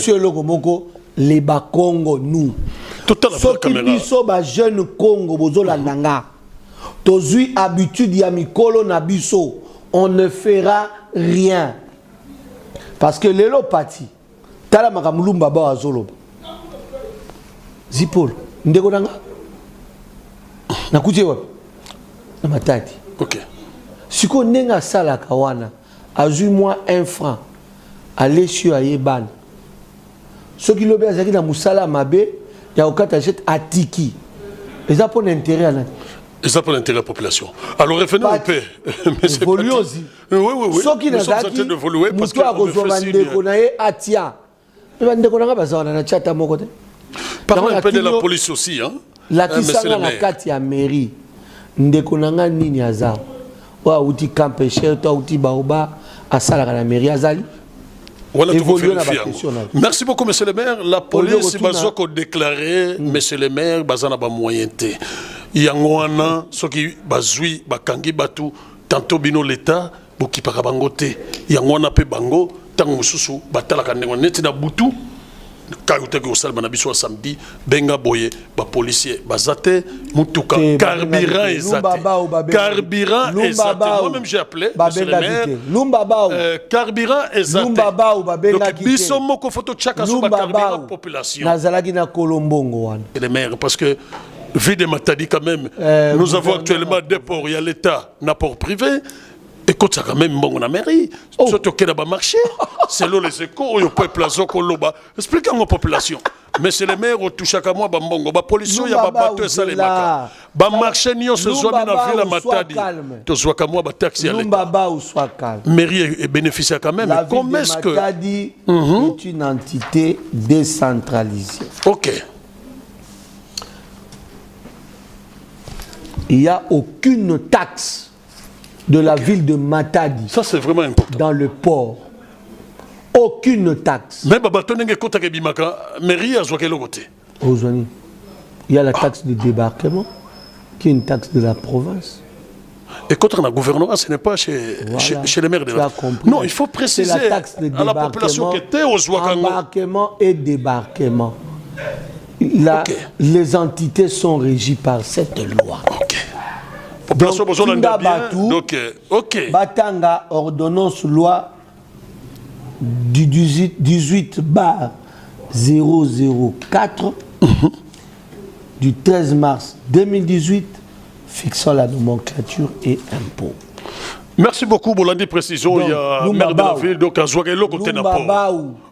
Les Congo nous. Ceux qui biso ba jeune Congo bozola nanga. Tozui habitude ya mikolo na biso, on ne fera rien. Parce que lelo pati tala makamulumba ba azoloba. Zipol ndeko nanga. Nakuti wapi? Na Matadi. OK. Siko nenga sala kawana azui moi 1 franc. Aller sur Ayeban. Ceux qui l'ont bien dans Moussala Mabé, il y a aucun achète à Tiki. Et ça pour l'intérêt. Et ça pour l'intérêt de la population. Alors revenons un peu. Mais c'est évoluer aussi. Oui. Ceux qui nous sommes en train d'évoluer parce que on fait Atia. Mais on a chat à mon côté. Parlons un peu de la police aussi. Hein? La Kisanga na kati ya mairie. Ndekonanga nini azao. Wa uti campécher, toi uti baoba asala la mairie azali. Voilà, merci beaucoup, monsieur le maire. La police a déclaré, monsieur le maire, bazana ba moyenté. Yangwana, ceux qui bazui, bakangi batu, tantôt bino l'État, boki pakabangote. Yangwana pe bango, tango mususu, batala kanengo neti na butu. Kayute ko salma na biso samedi, benga boye, ba policier, bazate, mutuka, carburant ezate. Carburant ezate. Moi-même j'ai appelé, monsieur le maire. Carburant ezate. Donc biso moko photo chaka so ba carburant population. Nazalaki na Kolombongo wana. Le maire parce que vu de Matadi quand même, nous avons actuellement des ports, il y a l'État, n'a port privé. Et quand ça quand même bon la mairie, surtout qu'il y a un marché, selon les échos, il peut placer Koloba. Expliquez à la population. Mais c'est les maires qui touchent à moi, bambongo, ba police, il y a ba bateau et ça les maca. Ba marché ni on se soit dans la ville à Matadi. Tu sois comme moi, ba taxi à l'État. Mairie est bénéficiaire quand même. Comment est-ce que Matadi est une entité décentralisée. OK. Il n'y a aucune taxe de la ville de Matadi. Ça, c'est vraiment important. Dans le port. Aucune taxe. Mais mairie a joué quel côté? Il y a la taxe de débarquement, qui est une taxe de la province. Et quand on a gouvernement, ce n'est pas chez les maires de la province. Non, il faut préciser la taxe de à la population qui était au Zouakango. Embarquement et débarquement. Les entités sont régies par cette loi. OK. Population besoin d'un bien. Donc, OK. Batanga, ordonnance loi du 18/004 du 13 mars 2018 fixant la nomenclature et impôts. Merci beaucoup, Bolandi. Précision, il y a maire de la ville, donc à Zouaguelo, côté Napoli.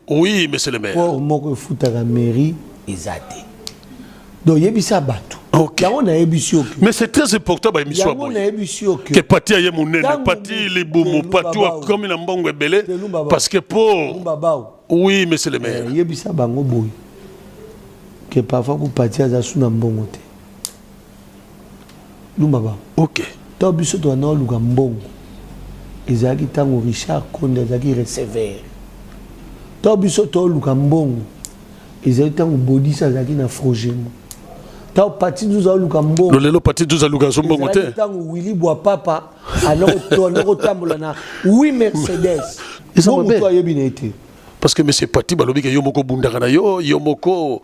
Oui, mais c'est le maire. Pour moi, fout à la mairie, ils aident. Donc, il y a ça bateau. Mais c'est très important, que Pati aye mounene, Pati les boumou, Pati comme il a mbongo belé, parce que pour... Oui, mais c'est le maire. Il y a ça bango boy. Que parfois que Pati a suna mbongo te. Lumbaba. OK. Toi biso to na luga mbongo. Ezaki tango Richard Konde ezaki recevoir. Toi biso to luga mbongo. Ezaki tango Bodisa ezaki na frogemo. Tao parti nous a luka mbongo. Le lelo parti nous a luka mbongo te. Tango Willy boit papa alors tambola na oui Mercedes. Parce que monsieur Pati balobi ke yomoko bundaka na yo, yomoko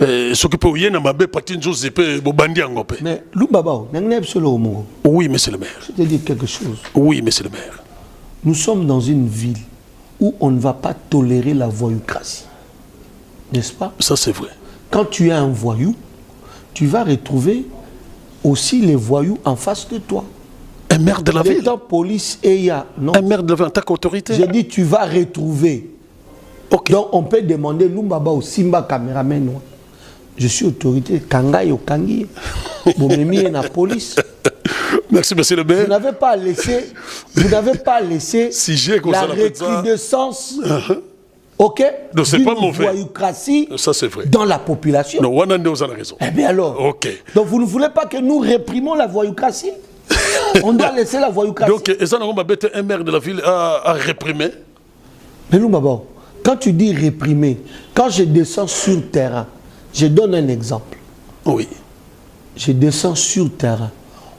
Ce qui peut y avoir mabe patin José pe bobandi angopé. Mais Lumbaba, Oui, monsieur le maire. je te dis quelque chose. Oui, monsieur le maire. Nous sommes dans une ville où on ne va pas tolérer la voyoucratie. N'est-ce pas? Ça, c'est vrai. Quand tu es un voyou, tu vas retrouver aussi les voyous en face de toi. Un maire de la ville. L'état police et il y a... Non. Un maire de la ville en tant qu'autorité. J'ai dit tu vas retrouver. Ok. Donc on peut demander Lumbaba au Simba caméraman. Je suis autorité. Kangai au Kangi. Bomemi et la police. Merci, monsieur le maire. Vous n'avez pas laissé Si j'ai la recrudescence. Ok? Donc c'est pas mauvais. Voyoucratie Ça, c'est vrai. dans la population. Non, Wanande, vous avez raison. Eh bien alors. Ok. Donc vous ne voulez pas que nous réprimons la voyoucratie? On doit laisser la voyoucratie. Donc, un maire de la ville à réprimer. Mais nous, Babo, quand tu dis réprimer, quand je descends sur le terrain, je donne un exemple. Oui. Je descends sur le terrain.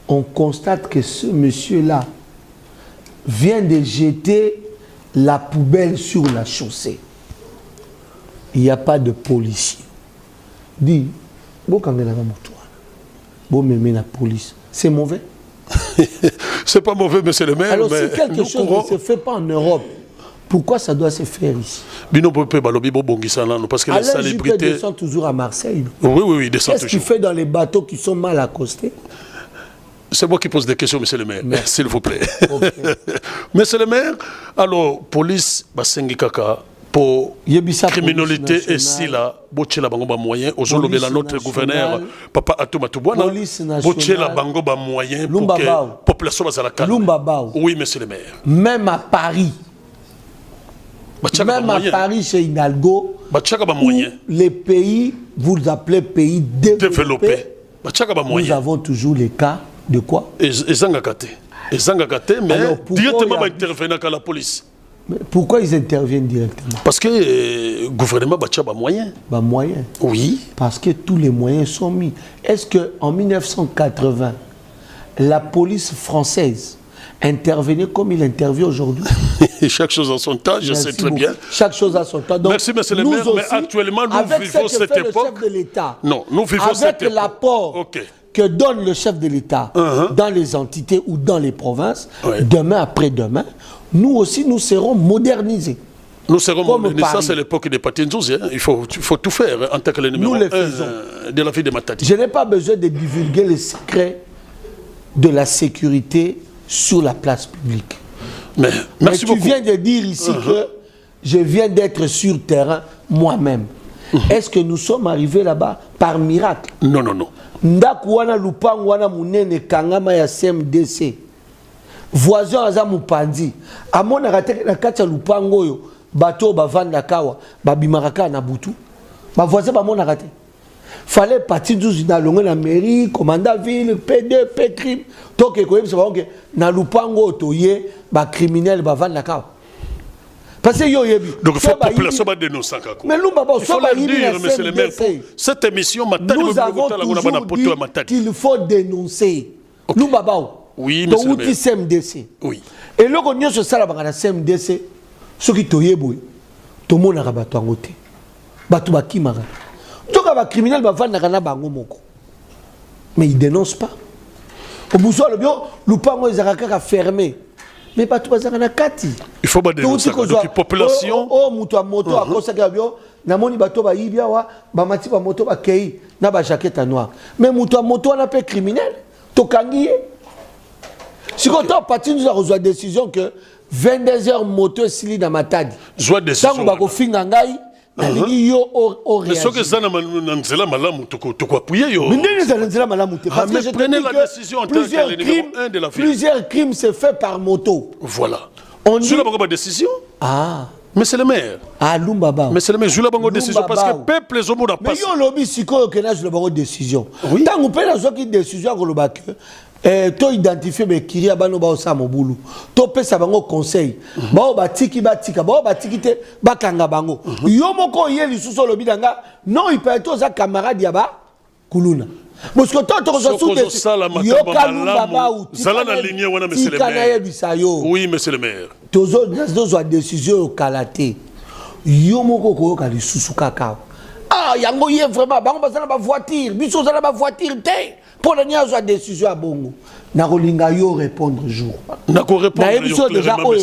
On constate que ce monsieur-là vient de jeter la poubelle sur la chaussée. Il n'y a pas de policier. Dis, bon, quand on a bon, mais la police, c'est mauvais. C'est pas mauvais, monsieur le maire. Alors, mais si quelque chose ne se fait pas en Europe, pourquoi ça doit se faire ici? Parce que la Alain Juppé célébrité. descend toujours à Marseille. Oui, il descend Qu'est-ce qu'il toujours. fait dans les bateaux qui sont mal accostés? C'est moi qui pose des questions, monsieur le maire. S'il vous plaît. Okay. Monsieur le maire, alors, police, Basengi Kaka, pour Yebisa criminalité police et si là, Bochela Bango ba moyen, aujourd'hui la notre gouverneur, Papa Atouma Toubouana, Bochela Bango ba moyen pour que la population soit à la calme. Lumbaba. Oui, monsieur le maire. Même à Paris, même à Paris chez Hidalgo, où les pays, vous appelez pays développés, nous avons toujours les cas de quoi? Et Zangakate, mais directement intervenir à la police. Mais pourquoi ils interviennent directement? Parce que le gouvernement a moyen. Moyen. Oui. Parce que tous les moyens sont mis. Est-ce qu'en 1980, la police française intervenait comme il intervient aujourd'hui? Chaque chose en son temps, je sais très bien. Chaque chose à son temps. Donc, merci, monsieur le maire, mais actuellement, nous vivons cette époque. Le chef de l'État, non, nous vivons cette époque. Avec l'apport que donne le chef de l'État dans les entités ou dans les provinces, demain après-demain, nous aussi, nous serons modernisés. Nous serons modernisés. Ça, c'est l'époque des Patinzouzi. Hein. Il faut tout faire en tant que le numéro 1 de la vie de Matadi. Je n'ai pas besoin de divulguer les secrets de la sécurité sur la place publique. Mais merci beaucoup. Tu viens de dire ici que je viens d'être sur le terrain moi-même. Est-ce que nous sommes arrivés là-bas par miracle? Non. Ndakwana lupangwana munene kangama ya CMDC. Voisin aza mupandi. Amona rateke na kati ya lupango yo bato bavanda kawa babimaraka na butu. Ba voisin ba mona raté. Fallait partir dans longue la mairie, commandant ville, PD, crime. Donc ko yebisa ba que na lupango toye ba criminel bavanda kawa. Parce que donc il faut que la population dénoncer. Mais nous, il faut le dire, monsieur le maire, cette émission, nous avons toujours dit qu'il faut dénoncer. Nous, oui, monsieur le maire. CMDC. Oui. Et là, on se sala bangana CMDC. Ce qui toye boy, tout le monde a rabattu en côté. Batu bakimara. Donc les criminels bavanda kana bango moko. Mais ils dénoncent pas. Au bout le bio, lupango ezaraka fermé. Mais pas tout ça na kati. Il faut pas dénoncer la population. Mutu moto a kosaka bio na moni bato ba yibia wa ba mati ba moto ba kei na ba jaquette noire. Mais mutu moto na pe criminel. To kangiye. Si quand on parti nous a reçu la décision que 22h moto sili na Matadi. Joie décision. Tango ba ko finga ngai na lingi yo o réagir. Mais ce que ça na nzela malamu to ko appuyer yo. Mais nzela malamu te parce que je prenez la décision en tant que le numéro 1 de la ville. Plusieurs crimes se fait par moto. Voilà. On dit la bonne décision. Ah. Mais c'est le maire. Ah, Lumbaba. Mais c'est le maire, je la bonne décision parce que le peuple les hommes n'a pas. Mais yo lobby siko que na je la bonne décision. Oui. Tant on peut la zo qui décision ko loba que to identifier be kiria bano ba osa mobulu. To pesa bango conseil. Ba batiki batika, ba batiki te bakanga bango. Yo moko ye lisuso lobby danga non il peut être za camarade ya ba kuluna. Parce que toi, tu reçois sous des... Oui, monsieur le maire. Tu as décision au Kalaté. Yo moko koyoka lisusu kaka. Ah, yango yé vraiment, bango basala ba voiture, biso zala ba voiture té. Pour la niazo décision à bongo. Na kolinga yo répondre jour. Na ko répondre yo déjà o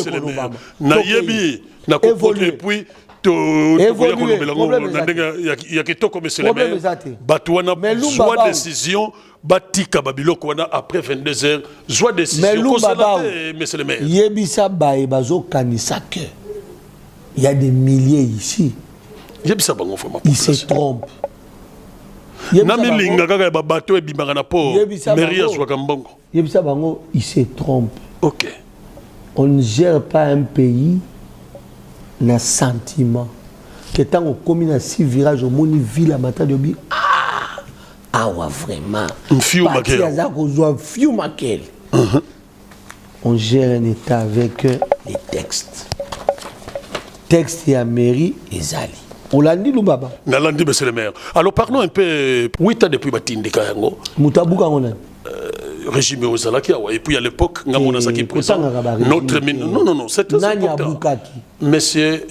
na yebi na ko et puis to évoluer problème ya kitoko monsieur le maire. Batouana soit décision batika babiloko wana après 22h soit décision ko sala monsieur le maire. Yebisa bae bazo kanisa que il y a des milliers ici. Yebisa bango vraiment. Il se trompe. Namilinga kaka ba bateau ebimaka na port. Mairie azwaka mbongo. Yebisa bango il se trompe. OK. On ne gère pas un pays na sentiment. Que tant on commis na 6 virages au moni ville à matin de bi ah ouais vraiment. Fiu makel. Fiu makel. On gère un état avec les textes. Texte et à mairie et zali. Olandi Lubaba. Nalandi monsieur le maire. Alors parlons un peu 8 ans depuis Batindika yango. Mutabuka ngona. Régime Ozalaki et puis à l'époque ngamona saki présent. Notre non, c'est très important. Monsieur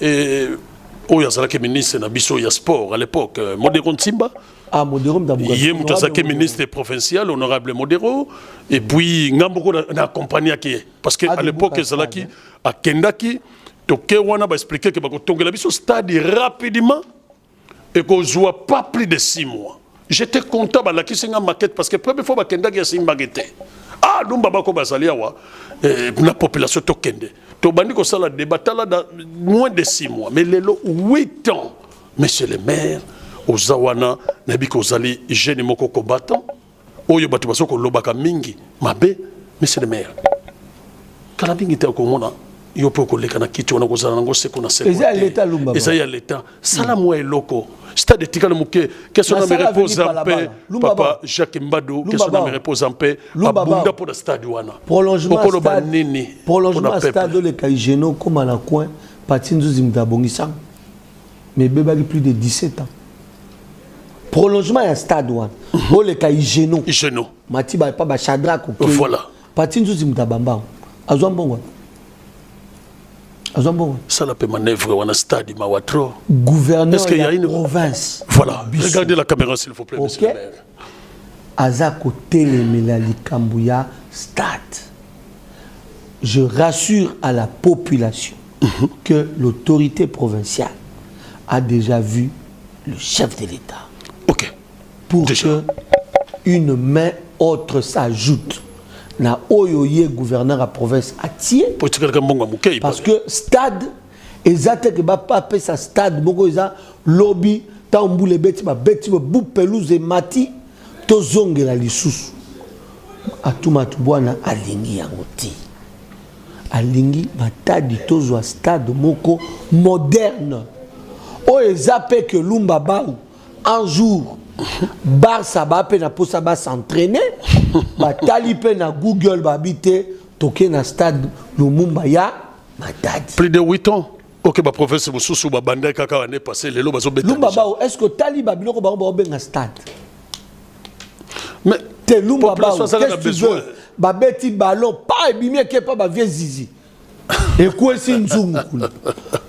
Oyazalaki ministre na biso ya sport à l'époque Modero Nsimba. Ah Modero Mdabuka. Yem Tazaki ministre provincial honorable Modero et puis ngamboko na compagnie qui parce que à l'époque Zalaki à Kendaki toke wana ba expliquer que ba ko tongela biso stade rapidement et qu'on joue pas plus de 6 mois. J'étais content de la maquette parce que la première fois que je une maquette. Ah, nous avons basali la population tokende. To bandi ko sala débat là dans moins de 6 mois mais les 8 ans. Monsieur le maire, aux Zawana, nabi ko zali jeune moko combattant. Oyo batu basoko lobaka mingi. Mabe, monsieur le maire. Kala bingi te ko mona. Yo peut koleka na kitu wana ko zala ngo se kuna se. Eza l'état lumba. Eza ya l'état. Sala mo eloko. Stade Tikale Mouké, question me repose en paix, papa Jacques Mbadou, question me repose en paix, Abunda pour le stade Wana. Prolongement stade le Kaïgeno comme à la coin, Patinzo Zimdabongisang, mais bébé plus de 17 ans. Prolongement à stade Wana, pour le Kaïgeno, Matiba pas Chadra, voilà. Patinzo Zimdabamba, Azwambongo. Ça la peut manœuvre on a stade Mawatro. Gouverneur de la province. Voilà. Regardez la caméra s'il vous plaît, monsieur le maire. Azako Télémélali Kambouya stade. Je rassure à la population que l'autorité provinciale a déjà vu le chef de l'État. OK. Pour que une main autre s'ajoute. Na oyoye gouverneur à province atié parce que stade exact que ba pas sa stade moko eza lobby tamboule beti ba beti bu pelouse et mati to zongela lisusu atuma tubwana alingi yangoti alingi batadi tozwa stade moko moderne o ezape que lumba ba un jour Barça ba pe na posa ba s'entraîner ba tali pe na Google ba habiter toke na stade Lumumba ya matadi plus de 8 ans. OK ba professeur Bosusu ba banda kaka ane passé lelo bazo beta Lumba ba est-ce que tali ba biloko ba benga stade mais te Lumba ba qu'est-ce que ba beti ballon pas ebimie ke pas ba vie zizi et quoi c'est nzungu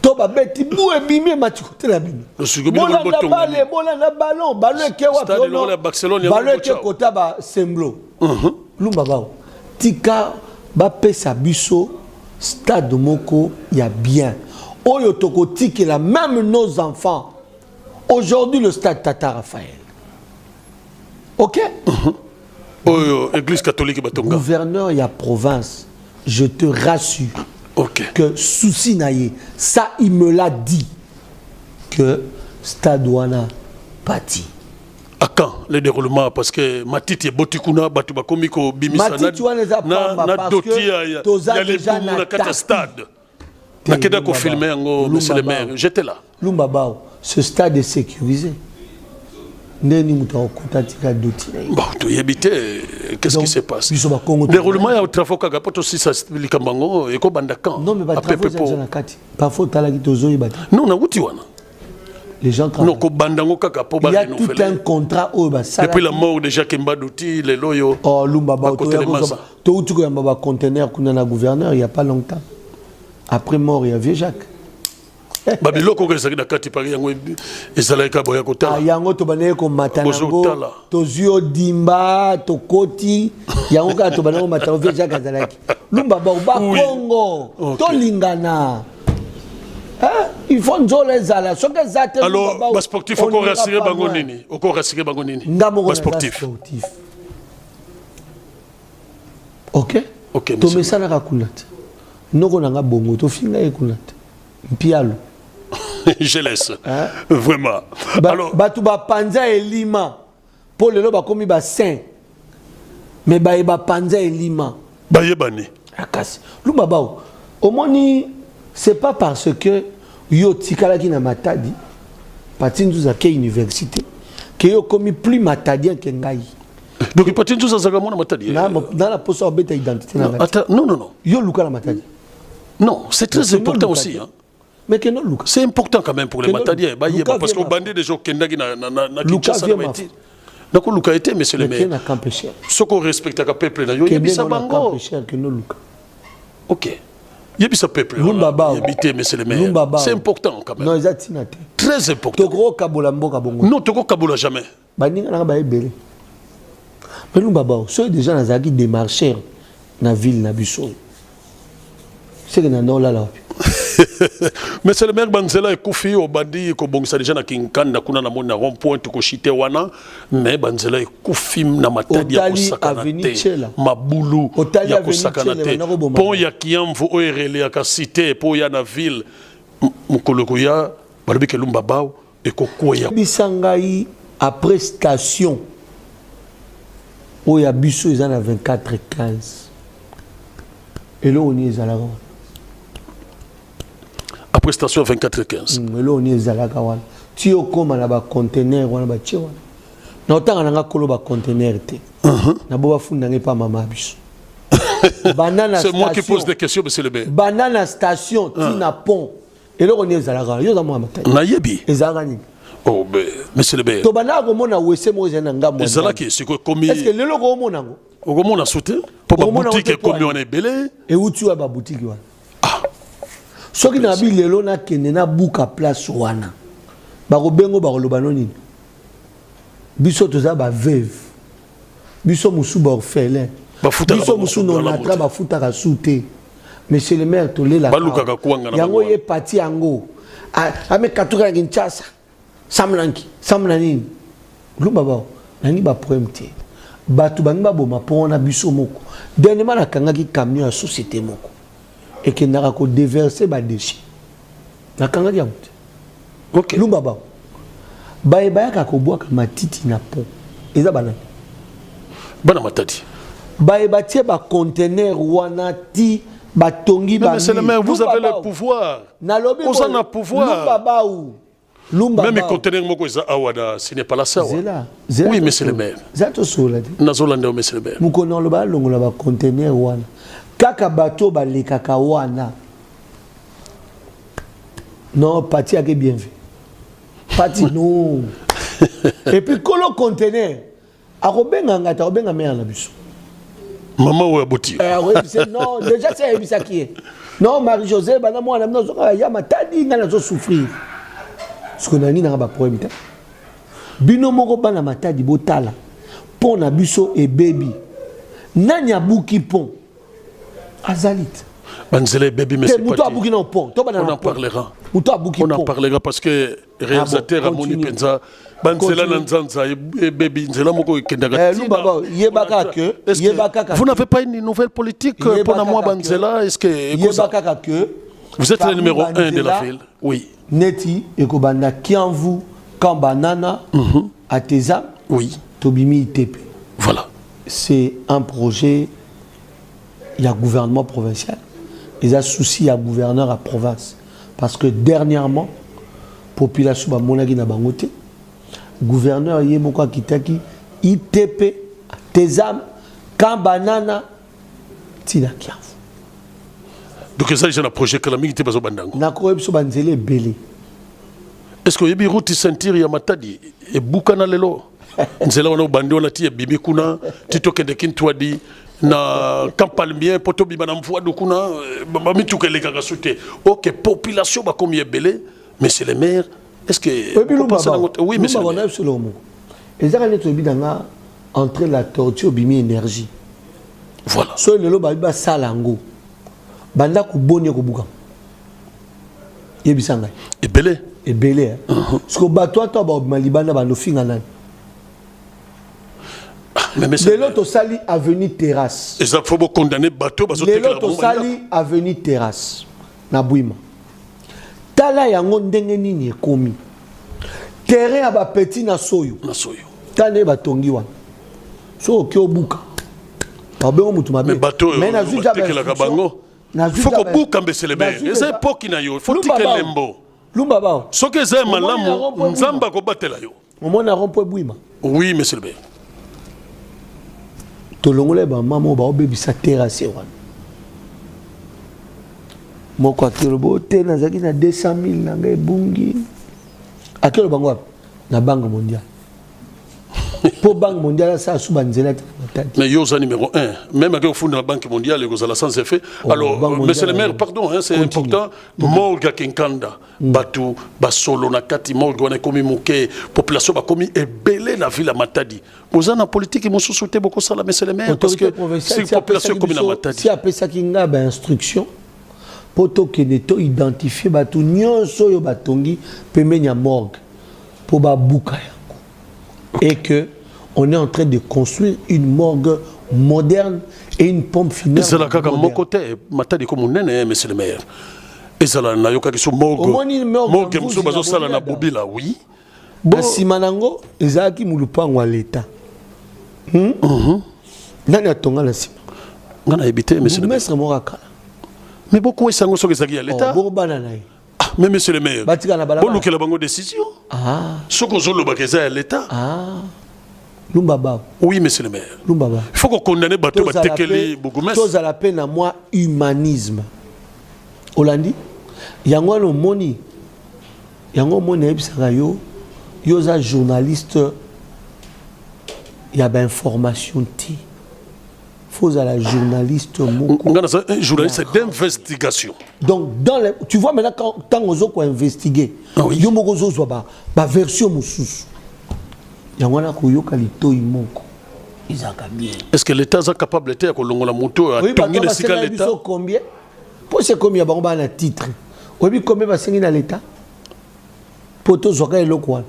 to ba beti bu ebimie matikote la bino bona na ballon ke wa ballon ke kota ba semblo Lumba ba tika ba pesa biso stade moko ya bien oyo toko tikela même nos enfants aujourd'hui le stade Tata Raphaël. OK église catholique batonga gouverneur ya province je te rassure que souci naïe ça il me l'a dit que stade wana pati à quand le déroulement parce que matiti botikuna batu bakomi ko bimisa na doti ya les na kata stade na keda ko filmer ngo monsieur le maire j'étais là Lumba Bao ce stade est sécurisé ndeni muto kotatika doti bon to yebite qu'est-ce qui se passe déroulement ya travaux kaka poto si ça likambango e ko banda quand non mais ba travaux na kati parfois tala ki tozoyi bata non na wuti wana les gens travaillent. Non, il y a tout un contrat au depuis la mort de Jacques Mbadouti, les loyaux. Oh, Lumba Bao, tu as un conteneur qu'on a gouverneur il n'y a pas longtemps. Après mort, il y a vieux Jacques. Babiloko ko ezaki na kati pari yango ezalaka boya kotala. Yango to banaye ko matanango. Tozio dimba to koti yango ka to banaye matanango via Jacques Azalaki. Lumba ba Congo. To lingana. Il faut nzola ezala. Soka zate. Alors, bas sportif au corps rassuré bango nini. Au corps rassuré bango nini. Bas sportif. OK. OK. To mesana ka kunat. Noko nanga bongo to finga e kunat. Mpialo. Je laisse. Vraiment. Alors, batu ba panza elima. Pour le ba komi ba saint. Mais ba panza elima. Ba yebani. Akasi. Lumba bao. Omoni c'est pas parce que yo tikala ki na matadi. Pati nzuza ke université. Que yo komi plus matadien que ngai. Donc pati nzuza zaga mona matadi. Dans la poste obeta identité na. Attends, non. Yo luka la matadi. Non, c'est très important aussi. Hein. Mais que non, Luka. C'est important quand même pour les Matadiens. Parce qu'on bandit des gens qui ont Kinshasa. Donc Luka était, monsieur le maire. Ce qu'on respecte à peuple, il y a des bango. Ok. Il y a des peuple. Il y a monsieur le maire. C'est important quand même. Non, très important. Non, tu ne jamais. Mais nous, ceux déjà dans la démarcheurs dans la ville, dans la c'est que nous là. Mais c'est le maire Banzela et Koufi au bandi ko bongisa déjà na Kinkanda kuna na mona rond point ko chité wana mais Banzela et Koufi na matadi ya kosakanate mabulu ya kosakanate pont ya Kiamvu o erele ya cité pont ya na ville mukoloko ya balobi ke lumba bao et kokoya bisangai après station o ya biso ezana 24:15 et là on est à la après station 24:15. Mais là, on est à la Gawan. Tu es comme un conteneur, on a un conteneur. Non, tant on a un conteneur. Na boba funda pas maman biso. Banana c'est moi qui pose des questions, monsieur le maire. Banana station, tina pont. Et là, on est à la Gawan. Yo za moi matin. Nayebi. Ezarani. Oh, monsieur le maire. To banana ko mona wese mo zena ngamo. Ezalaki, c'est quoi comme est-ce que le logo mona ngo? Au mona sauté pour ma boutique comme on est belé. Et où tu as ma boutique wana? Ce qui n'a pas lelo na kene na buka place wana. Bako bengo bako lobano nini. Biso toza ba veuve. Biso musu ba orphelin. Biso musu non atra ba futa ka soute. Monsieur le maire tolé la. Yango ye parti yango. Ame katuka Kinshasa. Samlanki. Lumba ba nani ba problème te. Batu bangi ba boma pona biso moko. Dernièrement na kangaki camion à société moko. Et qui n'a pas déversé les déchets. Na kanga dia muté. OK. Lumba ba. Ba ka ko boa ka matiti na pont. Eza banana. Bana matati. Ba tie ba conteneur wana ti ba tongi ba. Mais c'est le maire, vous avez le pouvoir. Vous en avez pouvoir. Lumba ba ou. Lumba ba. Même les conteneurs moko eza awada, ce n'est pas la sawa. Oui, monsieur le maire. Zato sola di. Nazolanda monsieur le maire. Mukono lo ba longola ba conteneur wana. Kaka bato balekaka wana. Non, parti a bien vu. Parti non. Et puis kolo conteneur. Arobenga ngata obenga mère na biso. Maman ou aboti. Non, déjà c'est ebisa qui est. Non, Marie-Josée bana moi na nazo ya matadi ngana zo souffrir. Ce qu'on a ni na ba problème ta. Bino moko bana matadi botala. Pon na biso et baby. Nanya buki pon. Azalit. Banzele baby mais c'est pas. On en parlera. On en parlera parce que réalisateur Amoni Penza Banzela Nanzanza et baby Nzela moko kendaga. Vous n'avez pas une nouvelle politique pour moi Banzela est-ce que vous êtes le numéro 1 de la ville? Oui. Neti ekobanda Kiamvu Kambanana Ateza. Oui. Tobimi ITP. Voilà. C'est un projet. Il y a gouvernement provincial. Il y a souci à gouverneur à province. Parce que dernièrement, population ba monagi na bangote, gouverneur yemoko kitaki ITP Tezam Kambanana Tina Kiamvu. Donc ça j'ai un projet que la migité bazo bandango. Na ko biso banzele belé. Est-ce que yebi route sentir ya matadi e bukana lelo? Nzela wana bandi wana ti bibi kuna titoke de kintwadi na Kampalmien poto bibana mvua dukuna mituke lekaka sute. OK, population ba comme yebele Monsieur le maire, est-ce que... Oui, monsieur le maire. Et ça, entre la tortue et l'énergie. Voilà. So le loba ba salango. Banda ku bonye ko buka. Yebisanga. Et belé. Et belé. Parce que bato to ba malibana ba no finga nan. Mais les lots sali avenue terrasse. Et ça faut condamner bateau parce que les lots sali avenue terrasse na Bouima. Tala yango ndenge nini ekomi. Terrain ba petit na soyo. Na soyo. Tane ba tongi wana. So ki obuka. Mais bateau, il faut que bouka mbese le maire. Et c'est époque na yo, faut que lembo. Lumba bao. Ce que c'est malamu, nzamba ko batela yo. Au moins na rompo Bouima. Oui, monsieur le maire. Tolongole ba maman ba obebisa terrasse wana. Moko akelo te na zaki na 200,000 na ngai bungi. Akelo bango na Banque mondiale. Pour Banque mondiale ça sous banzela. Mais yosa numéro 1, même avec au fond de la Banque mondiale, il y a sans effet. Alors, monsieur le maire, pardon, hein, c'est important. Morga Kinkanda, Batu, Basolo, Nakati, Morga, on a commis Mouké, population a commis et belé la ville à Matadi. Vous avez en politique, ils m'ont souhaité beaucoup ça, monsieur le maire, parce que c'est une population comme la Matadi. Si après ça, il y a une instruction, pour que nous identifier Batu, nous sommes Batongi, Pemenya Morgue, pour Babouka. Et que on est en train de construire une morgue moderne et une pompe funèbre. Et c'est là qu'à mon côté, Matadi comme on est, monsieur le maire. Et c'est là que sont morgue. Morgue, monsieur Bazo Sala na Bobila, oui. Bon, Simanango, Ezaki Moulupango à l'État. Nani a tonga la Sima. On a habité, monsieur le maire. Mais beaucoup est sango sur les à l'État. Mais monsieur le maire, bon, nous avons une décision. Ce qu'on a à l'État. Lumbaba. Oui, monsieur le maire. Lumbaba. Il faut qu'on condamne les bateaux à tekeli Bougoumes. Chose à la peine à moi, humanisme. Hollandi, yango no moni. Yango moni ebisaka yo. Yoza journaliste. Il y a information ti. Faut à la journaliste. Un journaliste d'investigation. Donc, dans les, tu vois maintenant quand on a investigué, il y a une version moussous. Il y a une est-ce que l'État est capable de faire la moto à tourner le cigal l'État? Combien? Pour ce combien il y a un titre. Oui, combien va signer dans l'État? Pour tout ce qui est local.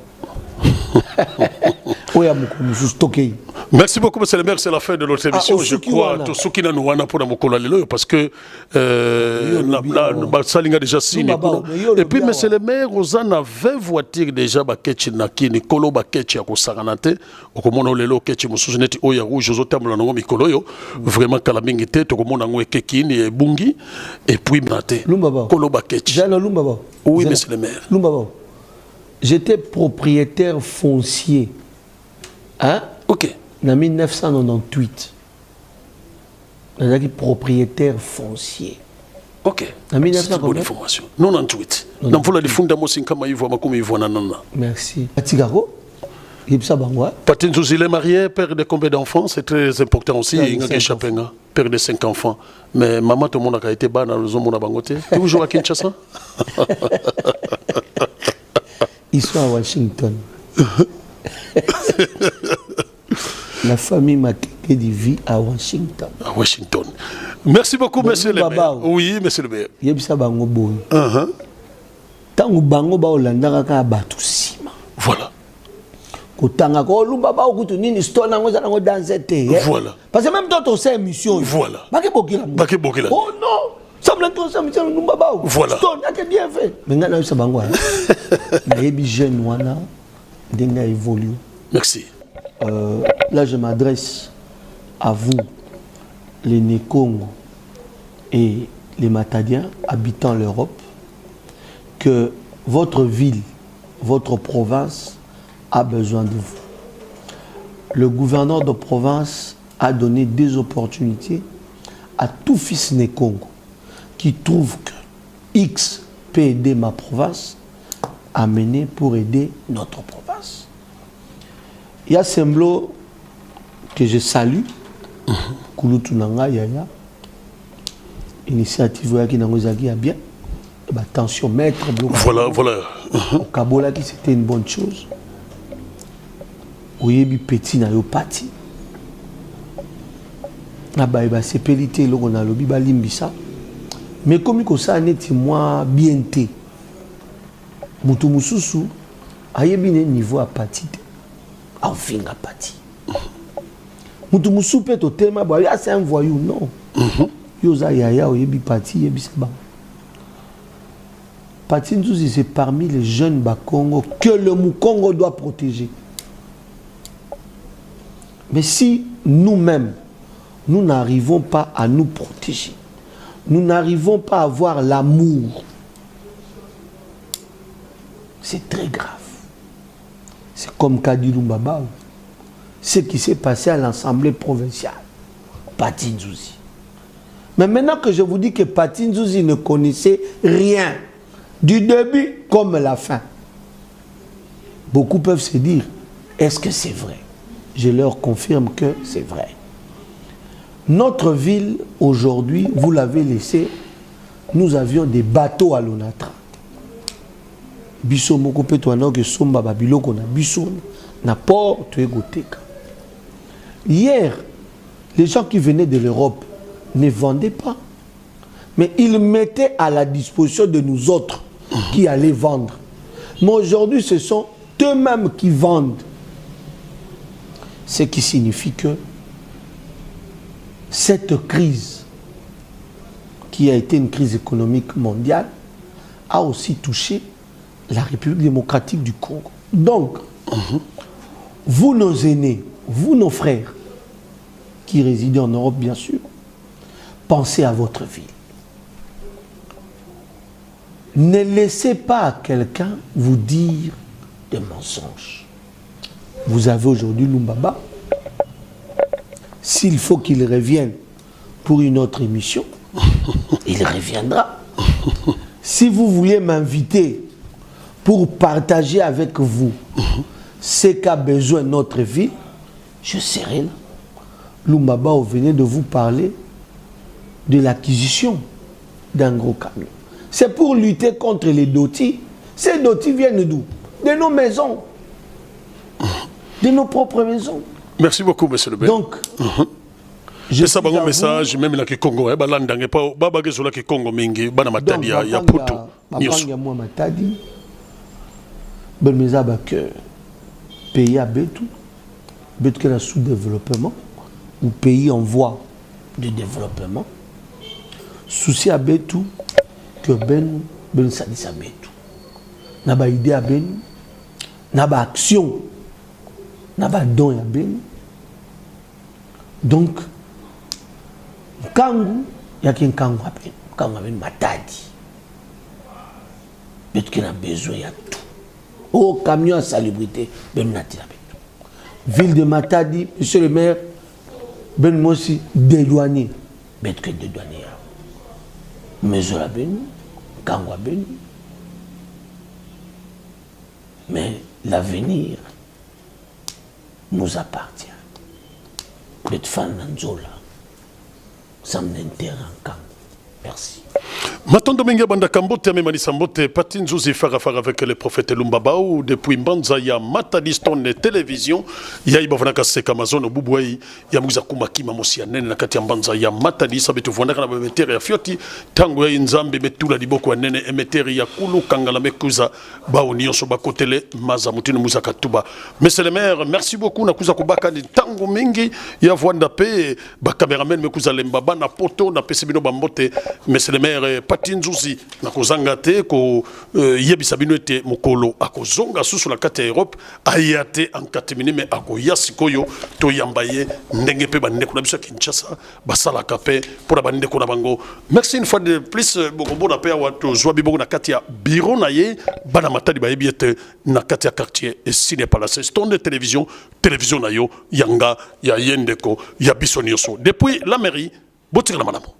Merci beaucoup, monsieur le maire. C'est la fin de notre émission. Je crois que tout qui nous a pour la parce que Salinga déjà signé. Et puis, monsieur le maire, on a 20 voitures déjà baketchi naki Nicolo baketchi à Kosaranate. Au commande lelo ketchi musuzineti oya rouge aux autres na mikolo yo. Vraiment kalamingité to commande ngwe kekini et bungi et puis mate. Kolo baketchi. Oui, monsieur le maire. J'étais propriétaire foncier. Hein? Ok. En 1998. J'étais propriétaire foncier. Ok. En 1998. Bonne information. 98. Dans la défunda mo sinkama yivo makumi yivo nanana. Merci. Atigaro. Yipsa bangwa. Patin Zouzile marié, père de combien d'enfants? C'est très important aussi. Inga Chapenga, père de 5 enfants. Mais maman tout le monde a été bas dans le zone de Bangote. Toujours à Kinshasa. Ils sont à Washington. La famille m'a quitté de vie à Washington. À Washington. Merci beaucoup, monsieur le maire. Oui, monsieur le maire. Yebisa bango boy. Tango bango ba olanda ka batu sima. Voilà. Kotanga ko lumba ba okutu nini store nango za nango danser. Voilà. Parce que même dans ton émission. Voilà. Bake bokila. Bake bokila. Oh non. Semble que ça me tient lumba ba. Voilà. Store a bien fait. Mais ngana yebisa bango. Na yebi jeune wana denga évolue. Merci. Là, je m'adresse à vous, les Nékongo et les Matadiens habitant l'Europe, que votre ville, votre province a besoin de vous. Le gouverneur de province a donné des opportunités à tout fils Nékongo qui trouve que X peut aider ma province à mener pour aider notre province. Il y a Semblo que je salue, Kulutunanga Yaya, initiative qui n'a pas bien, attention maître. Voilà. Au Kabola, c'était une bonne chose. Oyebi petit na yo parti. Na ba eba sepelité loko na lobi ba limbisa. Mais comme ko sa neti moi bien té. Mutu mususu ayebi ne niveau à parti. A fin à parti. Mutu mususu peut au tema ba ya c'est un voyou non. Yo za yaya oyebi parti yebi c'est ba. Parti Nzuzi c'est parmi les jeunes Bakongo que le Mukongo doit protéger. Mais si nous-mêmes, nous n'arrivons pas à nous protéger, nous n'arrivons pas à avoir l'amour, c'est très grave. C'est comme Kadilou Mbaba, ce qui s'est passé à l'Assemblée provinciale, Pati Nzuzi. Mais maintenant que je vous dis que Pati Nzuzi ne connaissait rien, du début comme la fin, beaucoup peuvent se dire, est-ce que c'est vrai? Je leur confirme que c'est vrai. Notre ville, aujourd'hui, vous l'avez laissé, nous avions des bateaux à l'Onatra. Biso moko pe toana ke somba babiloko na biso na port to egoteka. Hier, les gens qui venaient de l'Europe ne vendaient pas, mais ils mettaient à la disposition de nous autres qui allaient vendre. Mais aujourd'hui, ce sont eux-mêmes qui vendent. Ce qui signifie que cette crise, qui a été une crise économique mondiale, a aussi touché la République démocratique du Congo. Donc, vous nos aînés, vous nos frères, qui résident en Europe bien sûr, pensez à votre ville. Ne laissez pas quelqu'un vous dire des mensonges. Vous avez aujourd'hui Lumbaba. S'il faut qu'il revienne pour une autre émission, il reviendra. Si vous voulez m'inviter pour partager avec vous ce qu'a besoin notre ville, je serai là. Lumbaba venait de vous parler de l'acquisition d'un gros camion. C'est pour lutter contre les dotis. Ces dotis viennent d'où? De nos maisons. De nos propres maisons. Merci beaucoup, monsieur le maire. Donc, je sais pas un message, même là qui Congo, balandange pas, babage sur la qui Congo mingi, bana matadi ya poto. Babanga ya moi matadi. Ben mezaba que pays à Betou, Betou qui est sous-développement, ou pays en voie de développement. Souci à Betou que ben sadisa Betou. Naba idée à ben, naba action. Naba don ya ben. Donc kangu yaki kangu apen, kangu apen matadi. Bet qui a besoin ya tout. Oh camion à salubrité, ben nati la bet. Ville de Matadi, monsieur le maire, ben moi aussi dédouané, bet que dédouané ya. Maison la ben, kangu a ben. Mais l'avenir nous appartient. D'être fan d'Anzola, ça m'intéresse encore. Merci. Matondo Menga Banda Kambote, Memani Sambote, Pati Nzuzi Farafara avec le prophète Lumbabao, depuis Mbanza, ya Matadiston de télévision, ya Ibavanaka Seka Amazon, Boubouai, ya Muzakuma Kima Mosianen, Nakati Mbanza, ya Matadi, Sabetu Vonaka, Meteri, ya Fioti, Tango ya Nzambe, Metula Liboko, Nene, Emeteri, ya Kulu, Kangala Mekuza, Baoni, Soba Kotele, Mazamutino Muzakatuba. Monsieur le maire, merci beaucoup, Nakuza Kubaka, Tango Mingi, ya Vwanda Pe, Bakaméramen, Mekuza Lembaba, na Poto, na Pesebino Bambote, monsieur le maire, Pati Nzuzi nakozanga te ko yebisa bino ete mokolo akozonga susu na kati ya Europe ayate en katemini me akoya sikoyo to yambaye ndenge pe bande ko na biso Kinshasa basala kape pour bande ko na bango. Merci une fois de plus bokombo na pe wato zwa bibo na kati ya bureau na ye bana matadi ba yebiete na kati ya quartier et Ciné Palace Stone de télévision na yo yanga ya yendeko ya biso nyoso depuis la mairie botika na manamo.